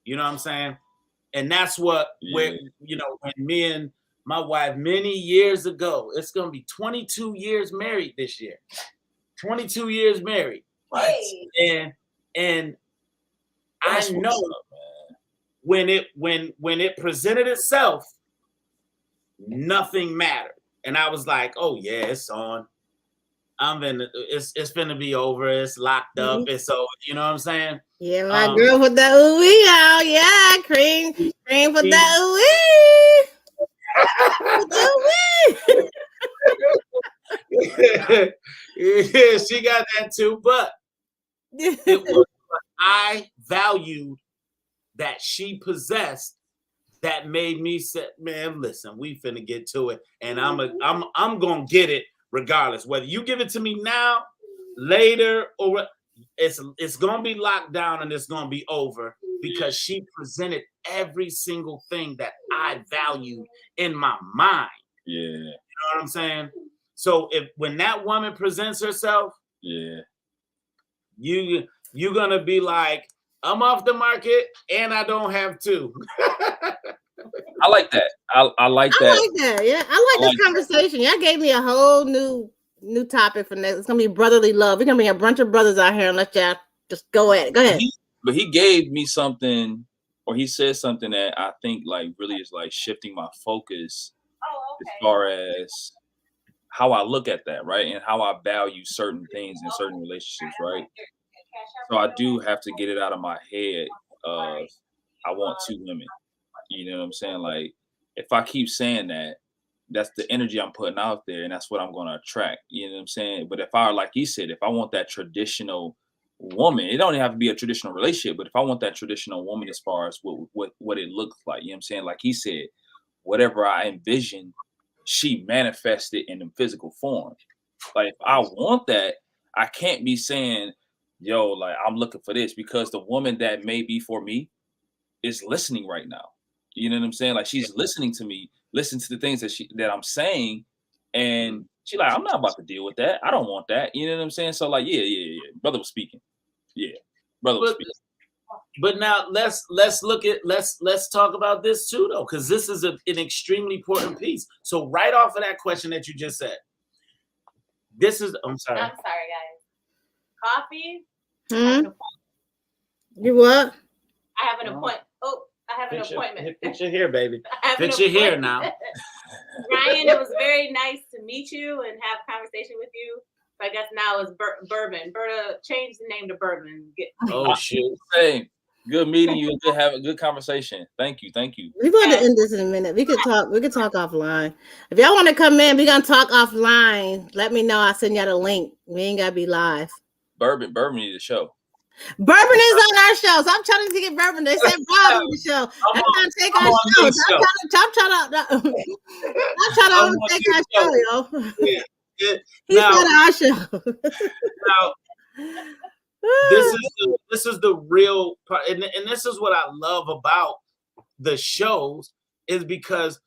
You know what I'm saying? And that's what, when me and my wife many years ago, it's going to be 22 years married this year. 22 years married. Right. And I know when it presented itself, nothing mattered. and I was like, oh yeah, it's on. It's finna be over. It's locked up. It's over. You know what I'm saying? Yeah, my girl put that ooh wee out. Yeah, cream put that ooh wee. Yeah, she got that too. But it was what I valued that she possessed that made me say, man, listen, we finna get to it, and I'm gonna get it regardless. Whether you give it to me now, later, or it's gonna be locked down and it's gonna be over because she presented every single thing that I valued in my mind. Yeah. You know what I'm saying? So when that woman presents herself, yeah, you're gonna be like, I'm off the market and I don't have to. I like that. I like that. I like that. Yeah, I like this conversation. Y'all gave me a whole new topic for next. It's gonna be brotherly love. We're gonna bring a bunch of brothers out here and let y'all just go at it. Go ahead. But he gave me something, or he said something that I think like really is like shifting my focus as far as how I look at that, right? And how I value certain things in certain relationships, right? So I do have to get it out of my head of I want two women. You know what I'm saying? Like if I keep saying that, that's the energy I'm putting out there, and that's what I'm going to attract. You know what I'm saying? But if I, like he said, if I want that traditional woman, it don't have to be a traditional relationship, but if I want that traditional woman as far as what it looks like, you know what I'm saying? Like he said, whatever I envision, she manifested in the physical form. Like if I want that, I can't be saying, yo, like I'm looking for this, because the woman that may be for me is listening right now. You know what I'm saying? Like she's listening to me, listen to the things that I'm saying, and she like, I'm not about to deal with that. I don't want that. You know what I'm saying? So like, yeah. Brother was speaking. Yeah, brother was speaking. But now let's talk about this too, though, because this is an extremely important piece. So right off of that question that you just said, I'm sorry, guys. Coffee. You what? I have an appointment. I have an appointment. Fix your hair, baby. Fix your hair now. Ryan, it was very nice to meet you and have a conversation with you. I guess now it's Bourbon. Berta, change the name to Bourbon. Oh shit! Hey, good meeting you. Good having a good conversation. Thank you. We're going to end this in a minute. We could talk offline. If y'all want to come in, we're gonna talk offline. Let me know. I'll send y'all the link. We ain't gotta be live. Bourbon need a show. Bourbon is on our show, so I'm trying to get Bourbon. They said Bob on the show. I'm trying to take our show. I'm trying to take our show, yo. He's on our show. Now, this is the real part, and this is what I love about the shows, is because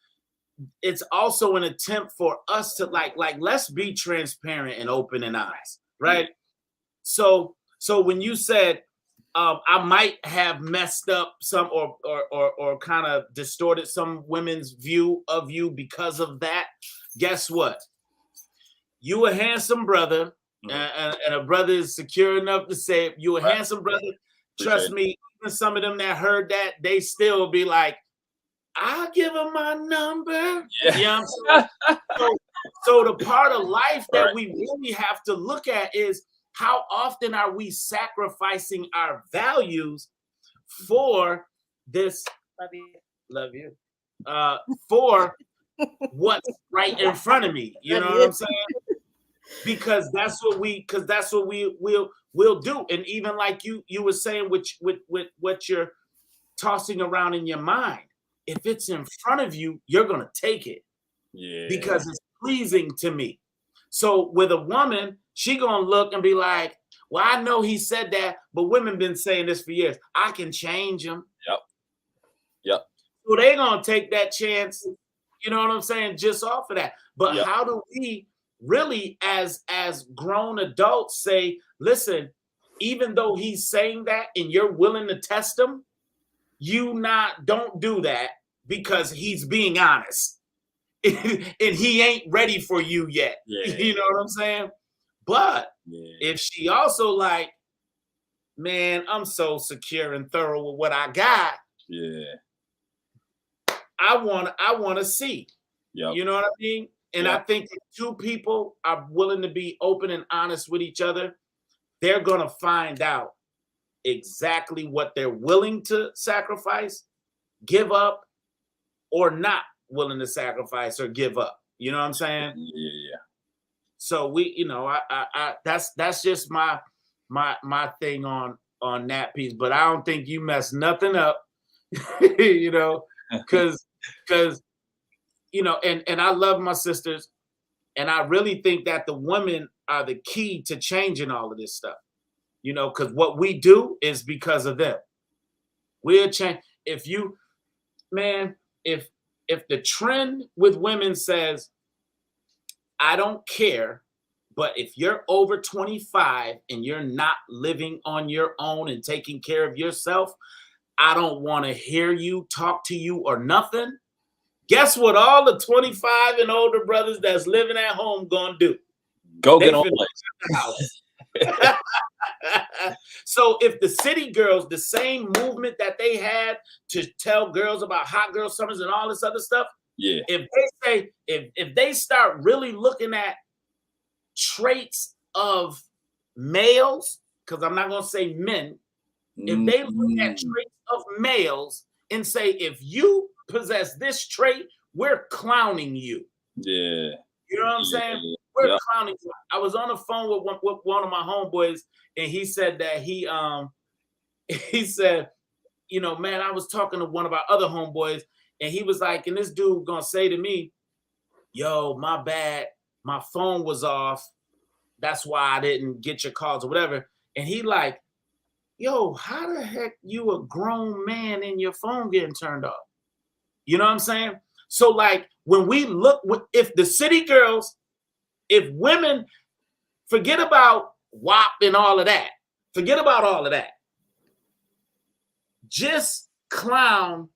it's also an attempt for us to like let's be transparent and open and honest, right? So when you said I might have messed up some or kind of distorted some women's view of you because of that, guess what? You a handsome brother, and a brother is secure enough to say you a handsome brother. Trust me, even some of them that heard that, they still be like, I'll give him my number. Yeah. You know what I'm saying? So the part of life that we really have to look at is, how often are we sacrificing our values for this? Love you. For what's right in front of me. You know what I'm saying? Because that's what we'll do. And even like you were saying, with what you're tossing around in your mind, if it's in front of you, you're gonna take it. Yeah. Because it's pleasing to me. So with a woman, she gonna look and be like, well, I know he said that, but women been saying this for years. I can change him. Yep. So they gonna take that chance, you know what I'm saying, just off of that. But how do we really, as grown adults, say, listen, even though he's saying that and you're willing to test him, don't do that because he's being honest. And he ain't ready for you yet. Yeah. You know what I'm saying? But if she also like, man, I'm so secure and thorough with what I got. Yeah. I want to see. Yep. You know what I mean? And I think if two people are willing to be open and honest with each other, they're going to find out exactly what they're willing to sacrifice, give up, or not willing to sacrifice or give up. You know what I'm saying? Yeah. So we, you know, I that's just my thing on that piece. But I don't think you mess nothing up, you know, because you know, and I love my sisters, and I really think that the women are the key to changing all of this stuff, you know, because what we do is because of them. We'll change. If you, man, if the trend with women says, I don't care, but if you're over 25 and you're not living on your own and taking care of yourself, I don't want to hear you, talk to you, or nothing. Guess what all the 25 and older brothers that's living at home gonna do? Go get on the house. So if the city girls, the same movement that they had to tell girls about hot girl summers and all this other stuff, if they say, if they start really looking at traits of males, because I'm not gonna say men, if they look at traits of males and say, if you possess this trait, we're clowning you. Yeah. You know what I'm saying? We're clowning you. I was on the phone with one of my homeboys, and he said that he said, you know, man, I was talking to one of our other homeboys, and he was like, and this dude gonna say to me, yo, my bad, my phone was off. That's why I didn't get your calls or whatever. And he like, yo, how the heck you a grown man and your phone getting turned off? You know what I'm saying? So like when we look, if the city girls, if women, forget about WAP and all of that. Forget about all of that. Just clown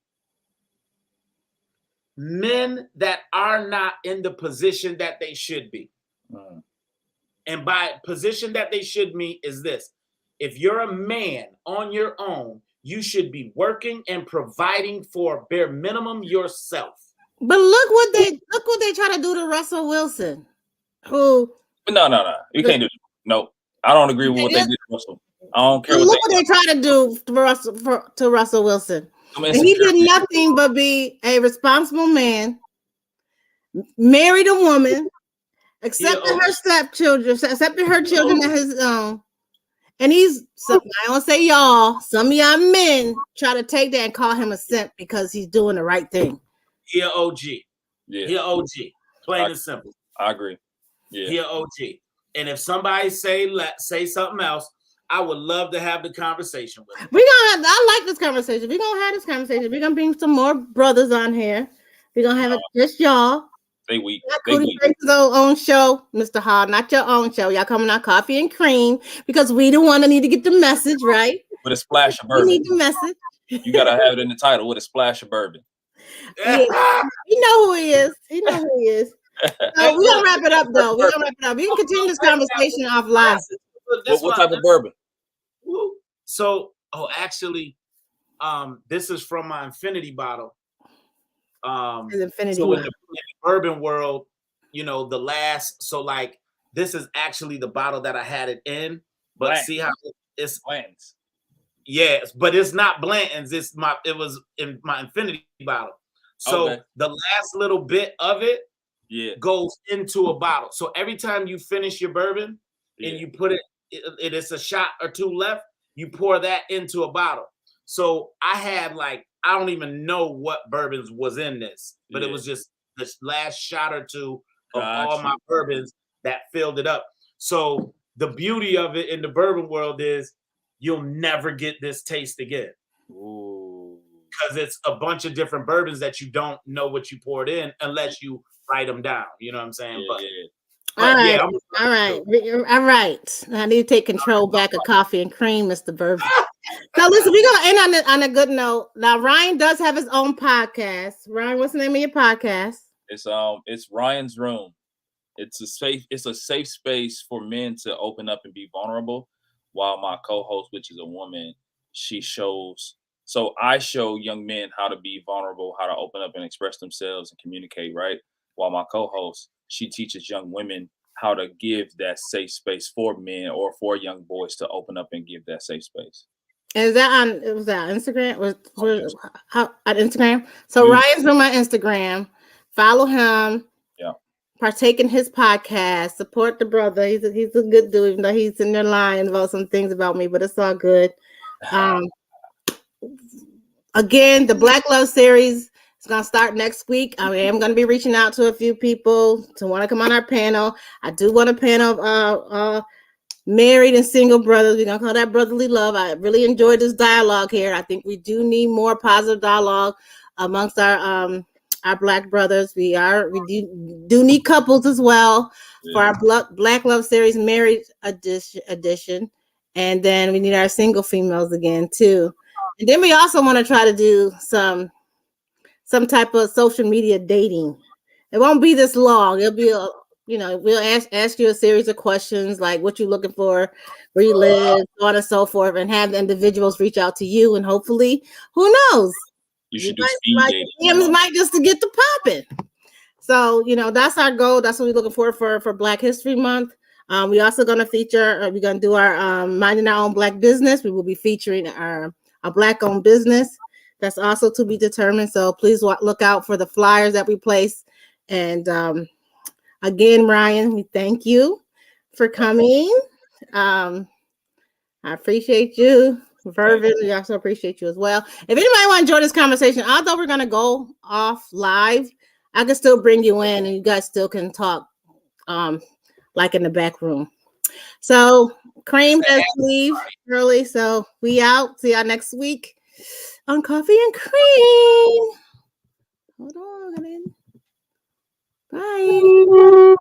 men that are not in the position that they should be. And by position that they should be is this. If you're a man on your own, you should be working and providing for bare minimum yourself. But look what they try to do to Russell Wilson. Who? No. You can't do it. No, I don't agree with what they did to Russell. I don't care. Look what they try to do to Russell Wilson. And he did nothing but be a responsible man, married a woman, accepted her stepchildren, accepted her children as his own. And I don't say y'all, some of y'all men try to take that and call him a simp because he's doing the right thing. He an OG. Yeah. He an OG. Plain and simple. I agree. Yeah. He an OG. And if somebody say something else, I would love to have the conversation with him. I like this conversation. We're gonna have this conversation. We're gonna bring some more brothers on here. We're gonna have it just y'all. They weak. Own show, Mr. Hall, not your own show. Y'all coming on Coffee and Cream because we the one that need to get the message right. With a splash of bourbon. We need the message. You gotta have it in the title with a splash of bourbon. Yeah. You know who he is. He know who he is. So we're gonna wrap it up though. We're gonna wrap it up. We can continue this conversation offline. What type of bourbon? So, actually, this is from my infinity bottle. So in the bourbon world, you know, this is actually the bottle that I had it in, but Blanton's. See how it's Blanton's. Yes, but it's not Blanton's. It was in my infinity bottle. So the last little bit of it goes into a bottle. So every time you finish your bourbon and you put it's a shot or two left, you pour that into a bottle. So I had I don't even know what bourbons was in this, but it was just the last shot or two of all my bourbons that filled it up. So the beauty of it in the bourbon world is you'll never get this taste again. Because it's a bunch of different bourbons that you don't know what you poured in unless you write them down. You know what I'm saying? All right. I need to take control back of Coffee and Cream, Mr. Bourbon. So listen, we're gonna end on a good note. Now Ryan does have his own podcast. Ryan, what's the name of your podcast? It's Ryan's Room. It's a safe space for men to open up and be vulnerable, while my co-host, which is a woman, I show young men how to be vulnerable, how to open up and express themselves and communicate, right? While my co-host, she teaches young women how to give that safe space for men or for young boys to open up and give that safe space. Is that on? Was that on Instagram? On Instagram? So Yeah. Ryan's on my Instagram. Follow him. Yeah. Partake in his podcast. Support the brother. He's a good dude, even though he's in there lying about some things about me, but it's all good. Again, the Black Love series is gonna start next week. I am gonna be reaching out to a few people to want to come on our panel. I do want a panel of married and single brothers. We're gonna call that brotherly love. I really enjoyed this dialogue here. I think we do need more positive dialogue amongst our Black brothers. We do need couples as well for our Black Love series married edition. And then we need our single females again too. And then we also want to try to do some type of social media dating. It won't be this long. It'll be we'll ask you a series of questions like what you're looking for, where you live, so on and so forth, and have the individuals reach out to you. And hopefully, who knows? You should do speed dating. Might just to get the popping. So, that's our goal. That's what we're looking for Black History Month. We're also going to feature, we're going to do our Minding Our Own Black Business. We will be featuring our Black-owned business. That's also to be determined. So please look out for the flyers that we place. And again, Ryan, we thank you for coming. I appreciate you. Vervin, we also appreciate you as well. If anybody want to join this conversation, although we're going to go off live, I can still bring you in and you guys still can talk like in the back room. So Cream has to leave early, so we out. See y'all next week on Coffee and Cream. Hold on. Bye.